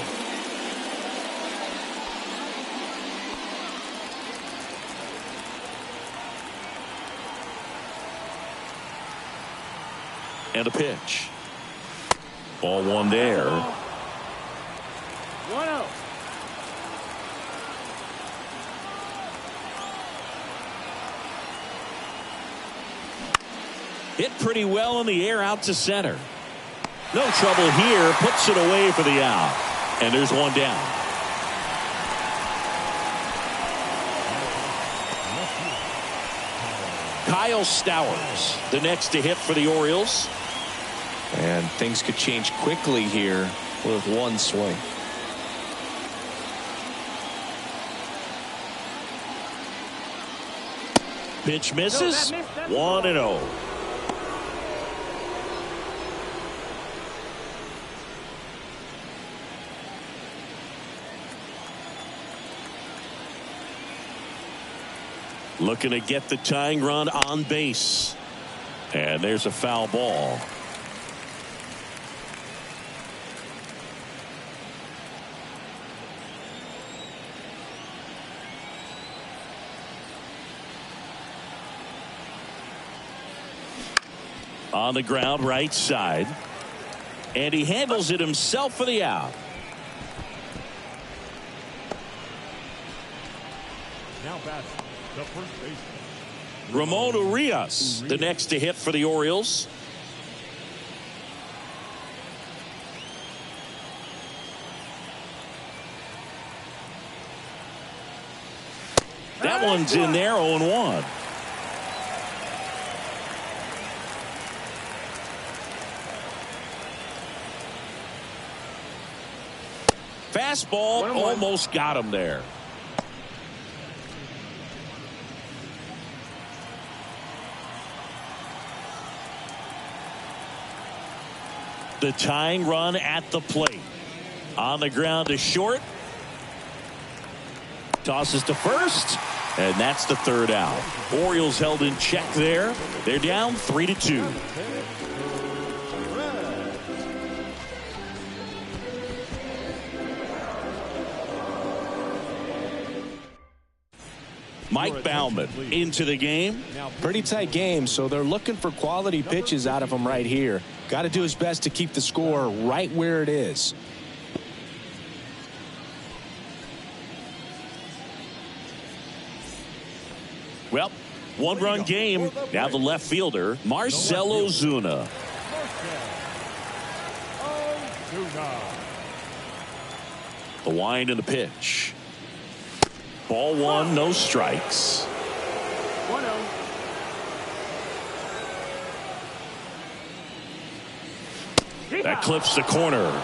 And a pitch. Ball 1 there. 1-0. Hit pretty well in the air out to center. No trouble here. Puts it away for the out. And there's one down. Kyle Stowers, the next to hit for the Orioles. And things could change quickly here with one swing. Pitch misses. 1-0. Looking to get the tying run on base. And there's a foul ball. On the ground, right side. And he handles it himself for the out. Now bats the first baseman, Ramon Urias, the next to hit for the Orioles. one's in there, 0-1. Fastball almost got him there. The tying run at the plate. On the ground to short. Tosses to first. And that's the third out. Orioles held in check there. They're down 3-2. Mike Baumann into the game. Pretty tight game, so they're looking for quality pitches out of him right here. Got to do his best to keep the score right where it is. Well, one-run game. Now the left fielder, Marcell Ozuna. The wind and the pitch. Ball one, no strikes. 1-0. That clips the corner.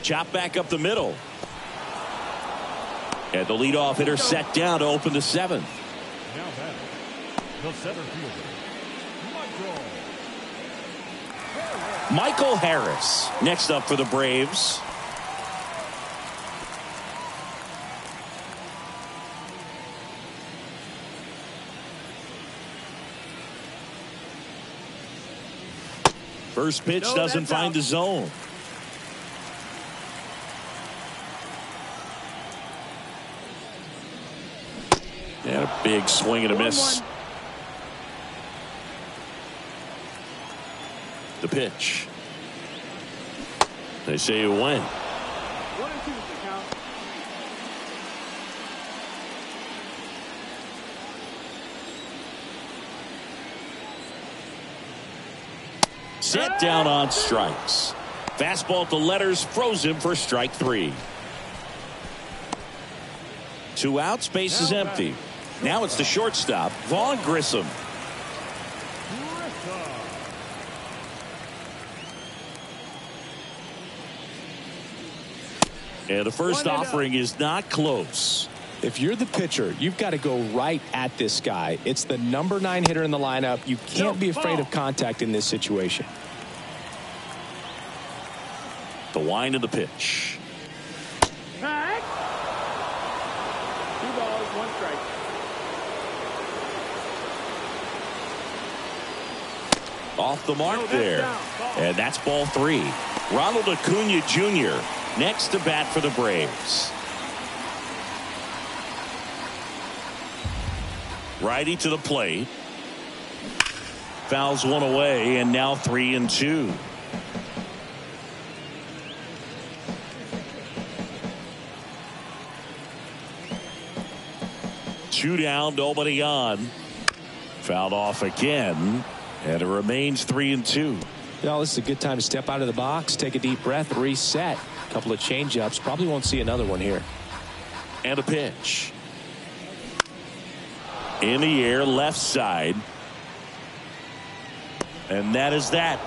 Chop back up the middle. And the leadoff hitter set down to open the seventh. Now batting, the center fielder, Michael Harris next up for the Braves. First pitch doesn't find the zone. And a big swing and a miss. The pitch. They say you win. 1-2 is the count. Set down on strikes. Fastball at the letters froze him for strike three. 2 outs, base is empty. Now it's the shortstop, Vaughn Grissom. And the first offering is not close. If you're the pitcher, you've got to go right at this guy. It's the number 9 hitter in the lineup. You can't be afraid of contact in this situation. The wind of the pitch. 2 balls, 1 strike. Off the mark there. And that's ball 3. Ronald Acuna Jr. next to bat for the Braves. Righty to the plate. Fouls one away, and now 3-2. Two down, nobody on. Fouled off again, and it remains 3-2. Well, this is a good time to step out of the box, take a deep breath, reset. A couple of change-ups. Probably won't see another one here. And a pitch. In the air, left side. And that is that.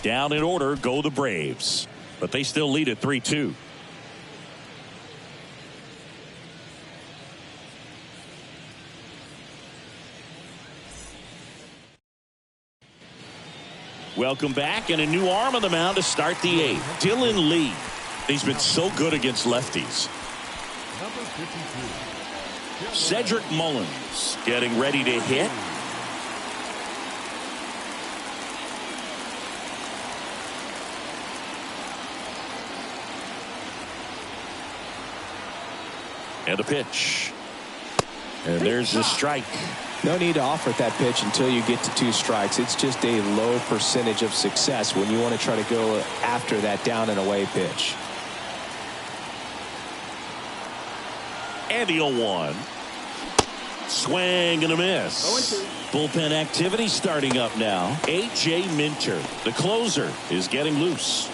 Down in order go the Braves. But they still lead at 3-2. Welcome back, and a new arm on the mound to start the 8th. Dylan Lee. He's been so good against lefties. number 52. Cedric Mullins getting ready to hit. And a pitch. And there's the strike. No need to offer that pitch until you get to 2 strikes. It's just a low percentage of success when you want to try to go after that down and away pitch. And the 0-1. Swing and a miss. 0-2. Bullpen activity starting up now. A.J. Minter, the closer, is getting loose.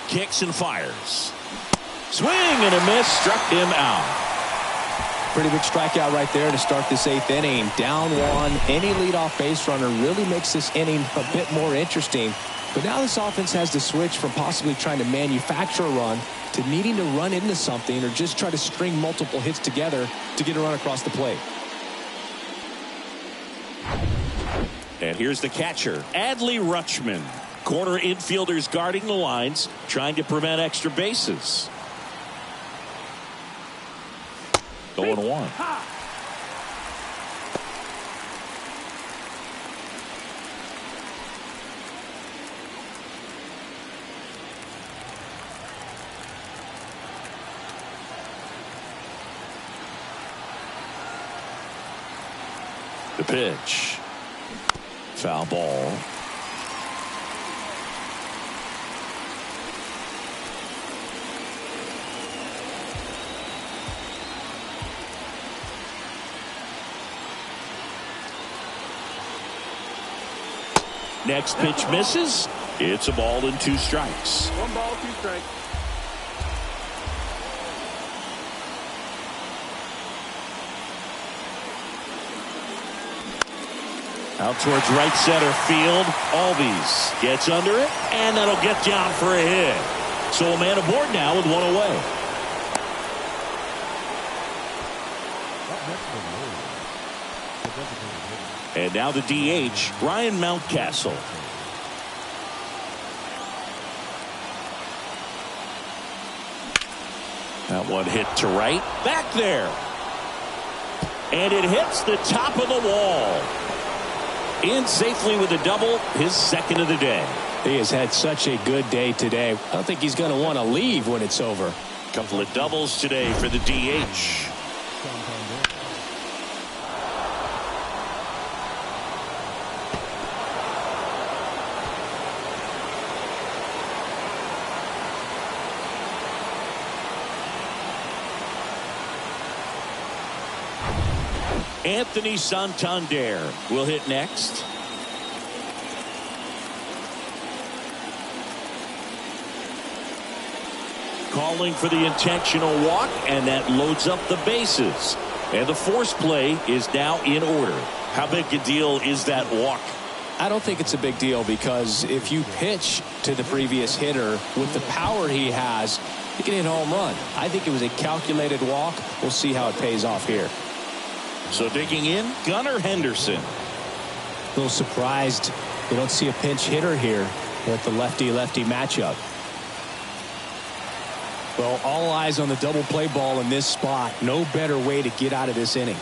Kicks and fires. Swing and a miss, struck him out. Pretty big strikeout right there to start this 8th inning. Down one. Any leadoff base runner really makes this inning a bit more interesting. But now this offense has to switch from possibly trying to manufacture a run to needing to run into something or just try to string multiple hits together to get a run across the plate. And here's the catcher, Adley Rutschman. Corner infielders guarding the lines, trying to prevent extra bases. 0-1. The pitch. Foul ball. Next pitch misses. It's a ball and 2 strikes. 1 ball, 2 strikes. Out towards right center field. Albies gets under it, and that'll get down for a hit. So a man aboard now with 1 away. And now the DH, Ryan Mountcastle. That one hit to right. Back there. And it hits the top of the wall. In safely with a double, his 2nd of the day. He has had such a good day today. I don't think he's going to want to leave when it's over. Couple of doubles today for the DH. Anthony Santander will hit next. Calling for the intentional walk, and that loads up the bases. And the force play is now in order. How big a deal is that walk? I don't think it's a big deal because if you pitch to the previous hitter with the power he has, he can hit a home run. I think it was a calculated walk. We'll see how it pays off here. So digging in, Gunnar Henderson. A little surprised we don't see a pinch hitter here with the lefty-lefty matchup. Well, all eyes on the double play ball in this spot. No better way to get out of this inning.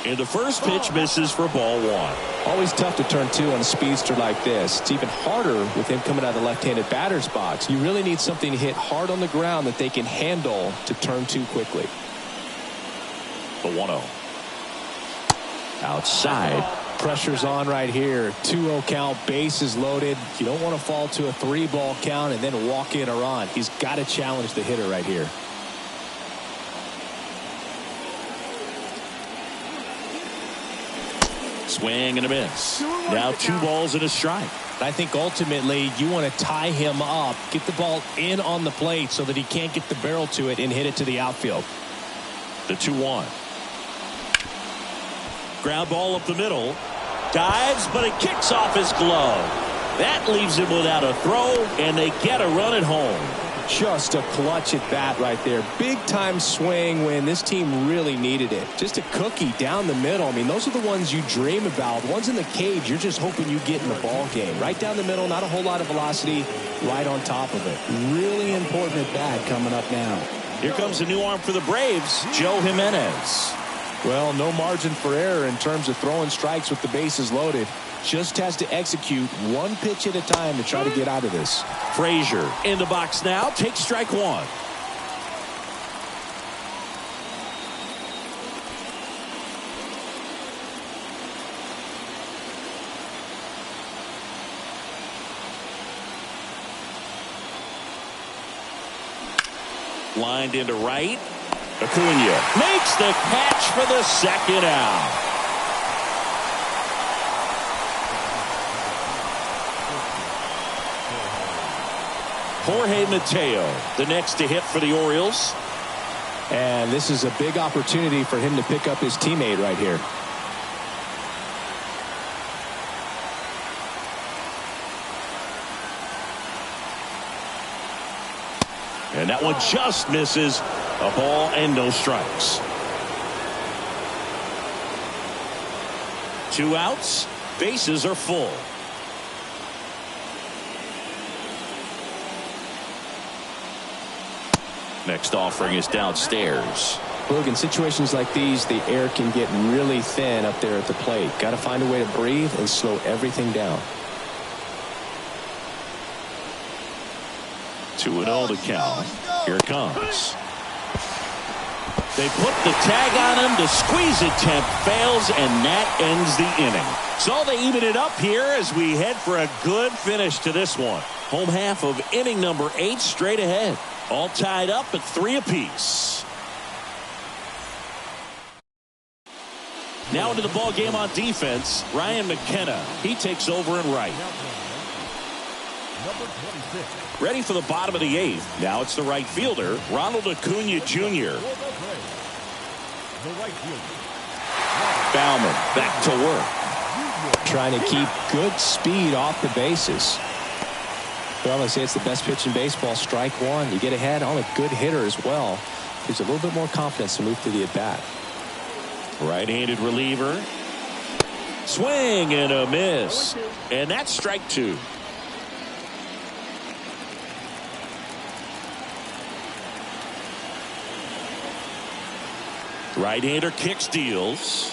And the first pitch misses for ball 1. Always tough to turn 2 on a speedster like this. It's even harder with him coming out of the left-handed batter's box. You really need something to hit hard on the ground that they can handle to turn 2 quickly. The 1-0. Outside. Pressure's on right here. 2-0 count, bases loaded. You don't want to fall to a 3-ball count and then walk in a run. He's got to challenge the hitter right here. Swing and a miss. Now 2 balls and a strike. I think ultimately you want to tie him up, get the ball in on the plate so that he can't get the barrel to it and hit it to the outfield. The 2-1. Ground ball up the middle. Dives, but it kicks off his glove. That leaves him without a throw, and they get a run at home. Just a clutch at bat right there. Big time swing when this team really needed it. Just a cookie down the middle. I mean, those are the ones you dream about. Ones in the cage, you're just hoping you get in the ball game. Right down the middle, not a whole lot of velocity, right on top of it. Really important at bat coming up now. Here comes a new arm for the Braves, Joe Jimenez. Well, no margin for error in terms of throwing strikes with the bases loaded. Just has to execute one pitch at a time to try to get out of this. Frazier in the box now. Takes strike one. Lined into right. Acuna makes the catch for the second out. Jorge Mateo, the next to hit for the Orioles. And this is a big opportunity for him to pick up his teammate right here. And that one just misses. A ball and no strikes. 2 outs. Bases are full. Next offering is downstairs. Look, in situations like these, the air can get really thin up there at the plate. Got to find a way to breathe and slow everything down. 2-0 to count. Here it comes. They put the tag on him. The squeeze attempt fails, and that ends the inning. So they even it up here as we head for a good finish to this one. Home half of inning number 8 straight ahead. All tied up at 3 apiece. Now into the ball game on defense. Ryan McKenna. He takes over in right. Number 26. Ready for the bottom of the 8th. Now it's the right fielder, Ronald Acuna Jr. The right fielder. Bauman back to work. Trying to keep good speed off the bases. Well, they say it's the best pitch in baseball. Strike one. You get ahead on a good hitter as well. Gives a little bit more confidence to move to the at-bat. Right-handed reliever. Swing and a miss. And that's strike 2. Right-hander kicks, deals.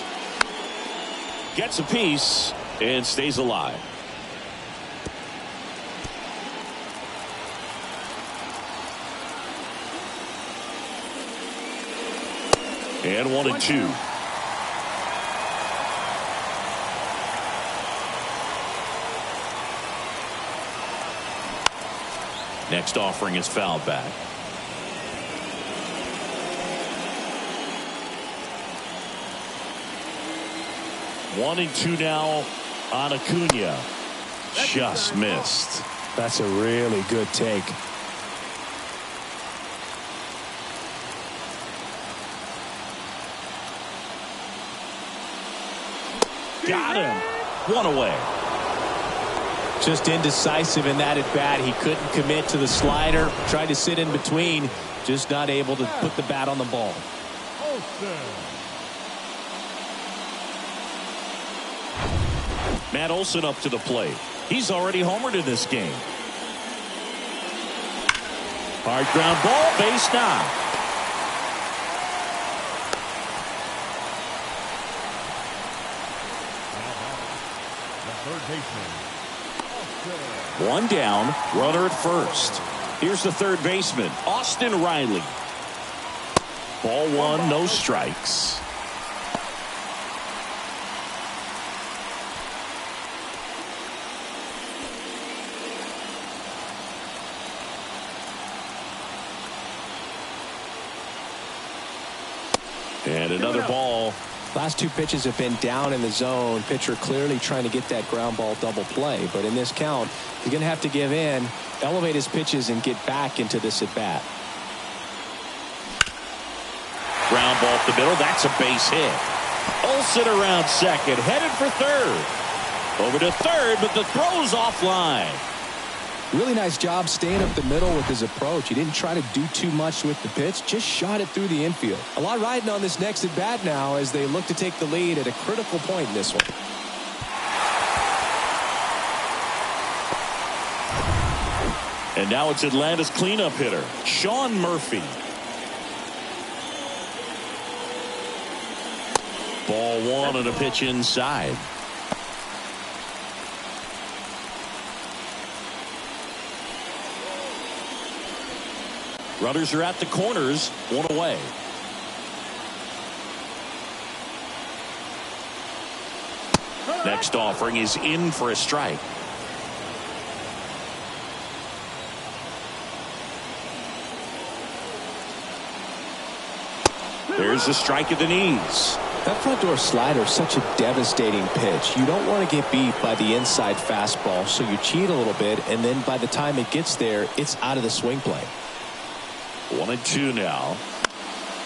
Gets a piece and stays alive. And 1-2. Next offering is fouled back. One and 2 now on Acuna. Just missed. That's a really good take. Got him. One away. Just indecisive in that at bat. He couldn't commit to the slider. Tried to sit in between. Just not able to put the bat on the ball. Matt Olson up to the plate. He's already homered in this game. Hard ground ball, base knock. The third baseman. One down, runner at first. Here's the third baseman, Austin Riley. Ball one, no strikes. And another ball. Last 2 pitches have been down in the zone. Pitcher clearly trying to get that ground ball double play. But in this count, he's going to have to give in, elevate his pitches, and get back into this at bat. Ground ball up the middle. That's a base hit. Olson around second, headed for third. Over to third, but the throw's offline. Really nice job staying up the middle with his approach. He didn't try to do too much with the pitch, just shot it through the infield. A lot riding on this next at bat now as they look to take the lead at a critical point in this one. And now it's Atlanta's cleanup hitter, Sean Murphy. Ball one and a pitch inside. Runners are at the corners, one away. Next offering is in for a strike. There's a strike at the knees. That front door slider is such a devastating pitch. You don't want to get beat by the inside fastball, so you cheat a little bit, and then by the time it gets there, it's out of the swing plane. 1-2 now.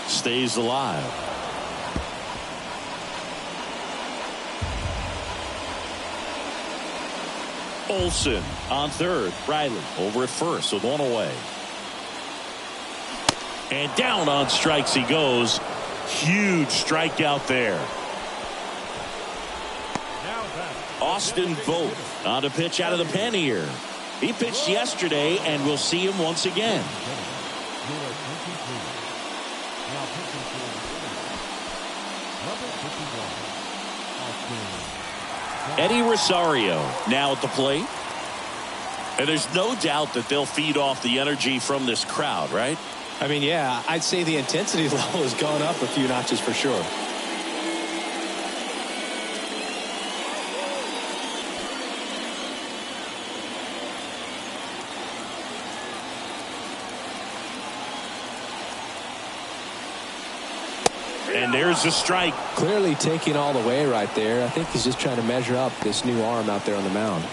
Stays alive. Olsen on third. Riley over at first with one away. And down on strikes he goes. Huge strikeout there. Austin Vogt on a pitch out of the pen here. He pitched yesterday, and we'll see him once again. Eddie Rosario now at the plate. And there's no doubt that they'll feed off the energy from this crowd, right? I mean, yeah, I'd say the intensity level has gone up a few notches for sure. And there's a strike. Clearly taking all the way right there. I think he's just trying to measure up this new arm out there on the mound.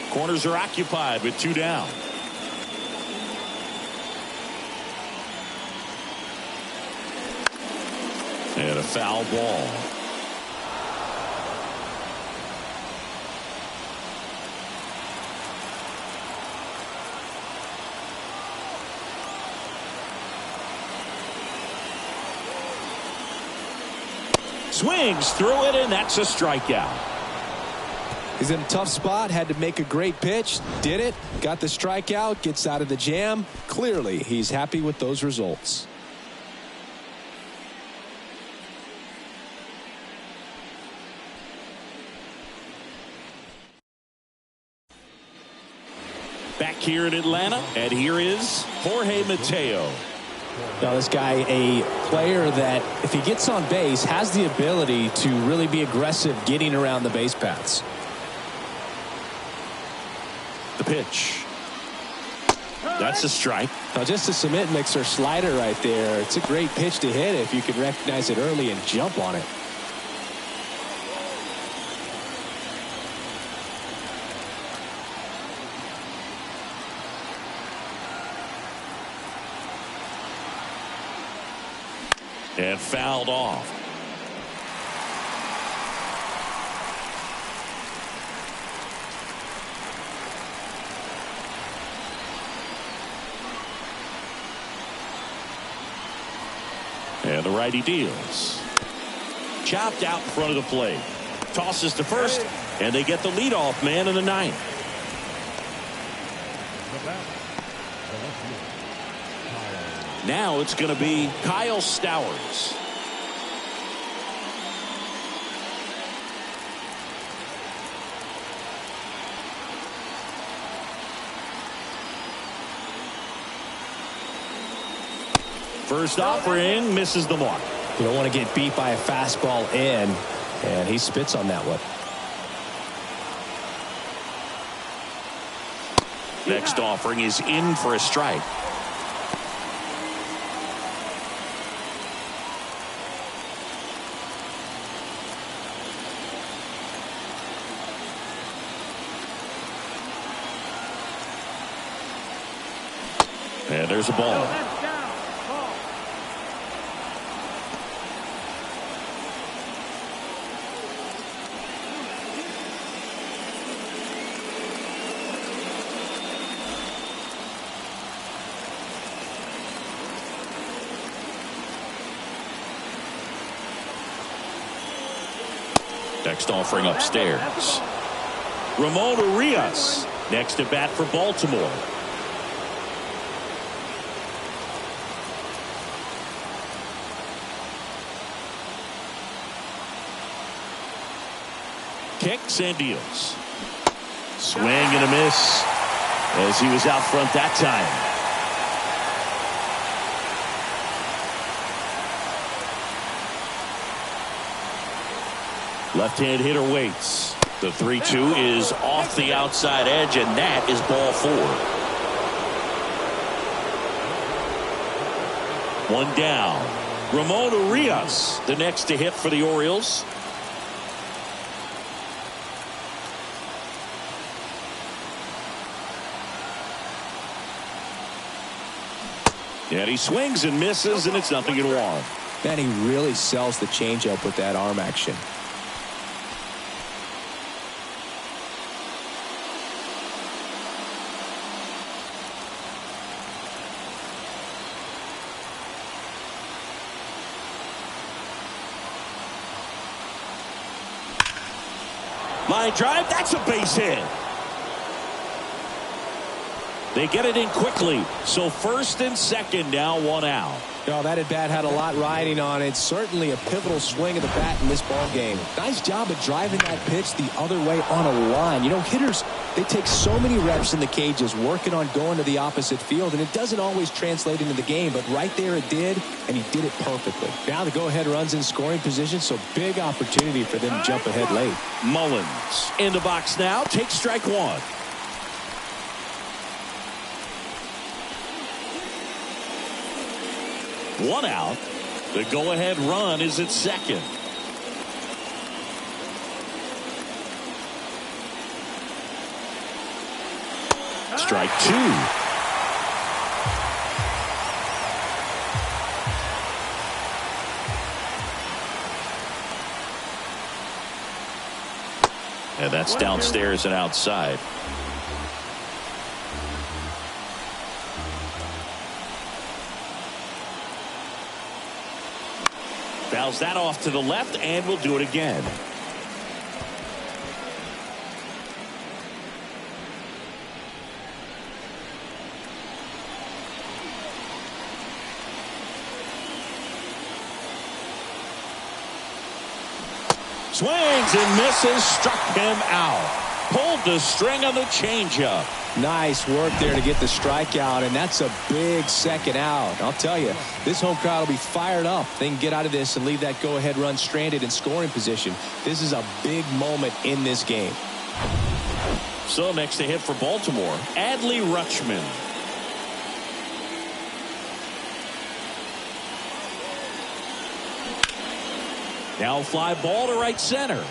Corners are occupied with two down. And a foul ball. Swings through it, and that's a strikeout. He's in a tough spot, had to make a great pitch, did it, got the strikeout, gets out of the jam. Clearly, he's happy with those results. Back here in Atlanta, and here is Jorge Mateo. Now, this guy, a player that, if he gets on base, has the ability to really be aggressive getting around the base paths. The pitch. That's a strike. Now, just a cement mixer slider right there. It's a great pitch to hit if you can recognize it early and jump on it. And fouled off. And the righty deals. Chopped out in front of the plate. Tosses to first, and they get the leadoff man in the ninth. Now it's going to be Kyle Stowers. First offering misses the mark. You don't want to get beat by a fastball in, and he spits on that one. Next offering is in for a strike. And there's a ball. Next offering upstairs. Ramon Urias next to bat for Baltimore. takes and deals. Swing and a miss as he was out front that time. Left-hand hitter waits. The 3-2 is off the outside edge, and that is ball 4. One down. Ramon Urias, the next to hit for the Orioles. And he swings and misses, and it's 0-1. Man, he really sells the changeup with that arm action. Line drive, that's a base hit. They get it in quickly. So first and second, now 1 out. No, that at bat had a lot riding on it. Certainly a pivotal swing of the bat in this ball game. Nice job of driving that pitch the other way on a line. You know, hitters, they take so many reps in the cages working on going to the opposite field, and it doesn't always translate into the game, but right there it did, and he did it perfectly. Now the go-ahead run's in scoring position, so big opportunity for them to jump ahead late. Mullins in the box now, takes strike 1. One out. The go-ahead run is at second. Strike 2. And that's downstairs and outside. Fouls that off to the left, and we'll do it again. Swings and misses, struck him out. Pulled the string on the changeup. Nice work there to get the strikeout, and that's a big second out. I'll tell you, this home crowd will be fired up. They can get out of this and leave that go-ahead run stranded in scoring position. This is a big moment in this game. So next to hit for Baltimore, Adley Rutschman. Now fly ball to right center.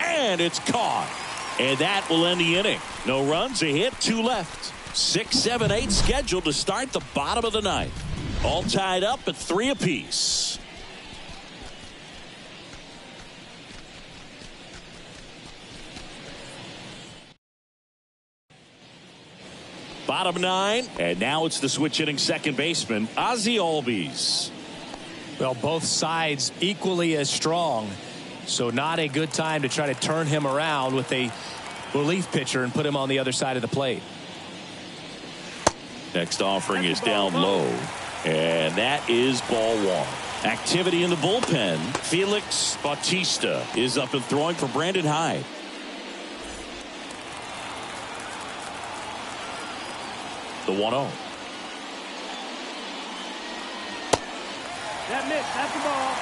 And it's caught. And that will end the inning. No runs, a hit, 2 left. 6, 7, 8 scheduled to start the bottom of the ninth. All tied up at 3 apiece. Bottom 9, and now it's the switch hitting second baseman, Ozzie Albies. Well, both sides equally as strong. So not a good time to try to turn him around with a relief pitcher and put him on the other side of the plate. Next offering is down low, and that is ball 1. Activity in the bullpen. Felix Bautista is up and throwing for Brandon Hyde. The 1-0. That miss, that's the ball.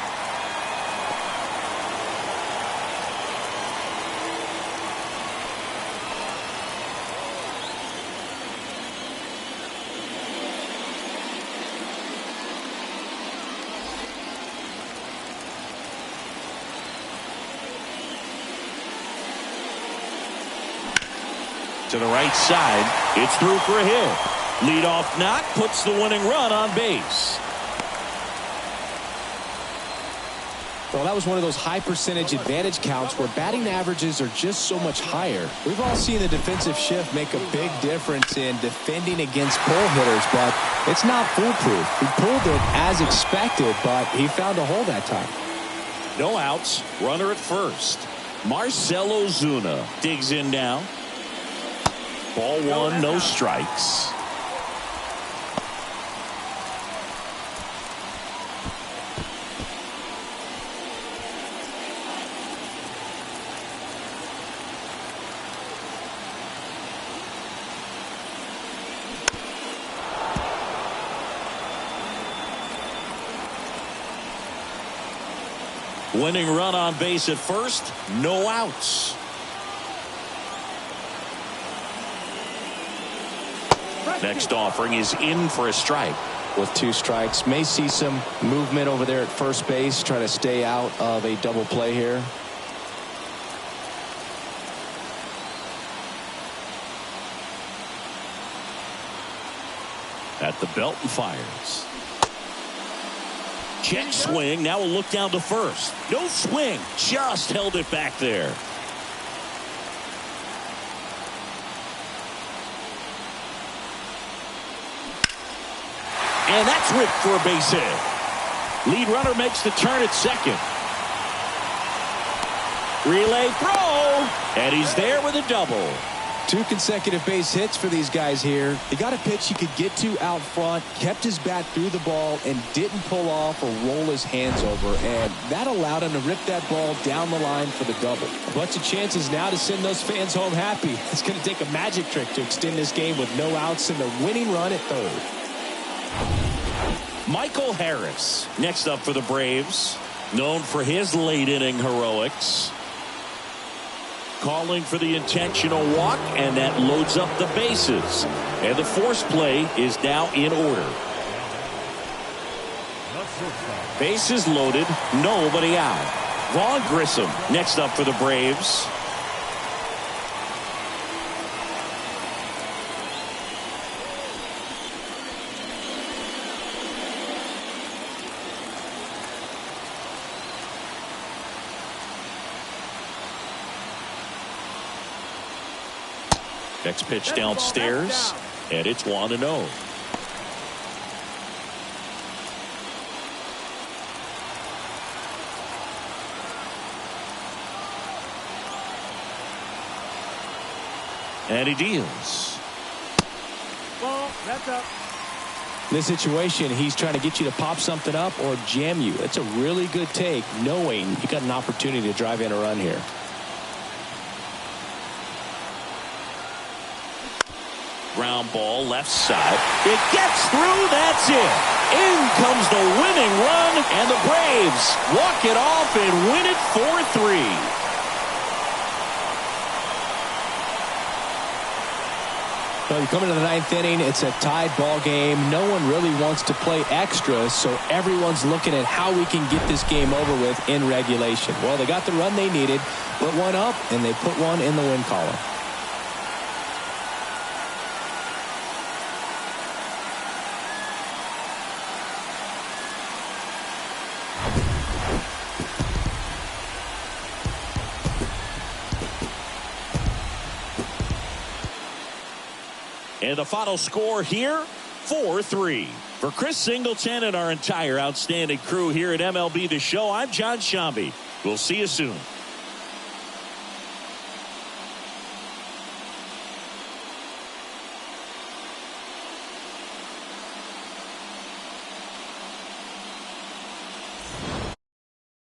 To the right side, it's through for a hit. Leadoff knock puts the winning run on base. Well, that was one of those high percentage advantage counts where batting averages are just so much higher. We've all seen the defensive shift make a big difference in defending against pull hitters, but it's not foolproof. He pulled it as expected, but he found a hole that time. No outs, runner at first. Marcell Ozuna digs in now. Ball 1, no strikes. Winning run on base at first, no outs. Next offering is in for a strike. With 2 strikes, may see some movement over there at first base, try to stay out of a double play here. At the belt and fires. Check swing. Now a look down to first. No swing. Just held it back there. And that's ripped for a base hit. Lead runner makes the turn at second. Relay throw. And he's there with a double. 2 consecutive base hits for these guys here. He got a pitch he could get to out front, kept his bat through the ball, and didn't pull off or roll his hands over. And that allowed him to rip that ball down the line for the double. A bunch of chances now to send those fans home happy. It's going to take a magic trick to extend this game with no outs and the winning run at third. Michael Harris next up for the Braves, known for his late inning heroics. Calling for the intentional walk, and that loads up the bases. And the force play is now in order. Bases loaded, nobody out. Vaughn Grissom next up for the Braves. Next pitch downstairs, and it's 1-0. And he deals. Ball, that's up. In this situation, he's trying to get you to pop something up or jam you. It's a really good take, knowing you got an opportunity to drive in a run here. Ground ball left side. It gets through. That's it. In comes the winning run, and the Braves walk it off and win it 4-3. Well, you come into the 9th inning, it's a tied ball game. No one really wants to play extra, so everyone's looking at how we can get this game over with in regulation. Well, they got the run they needed, put one up, and they put one in the win column. And the final score here, 4-3. For Chris Singleton and our entire outstanding crew here at MLB The Show, I'm John Shambi. We'll see you soon.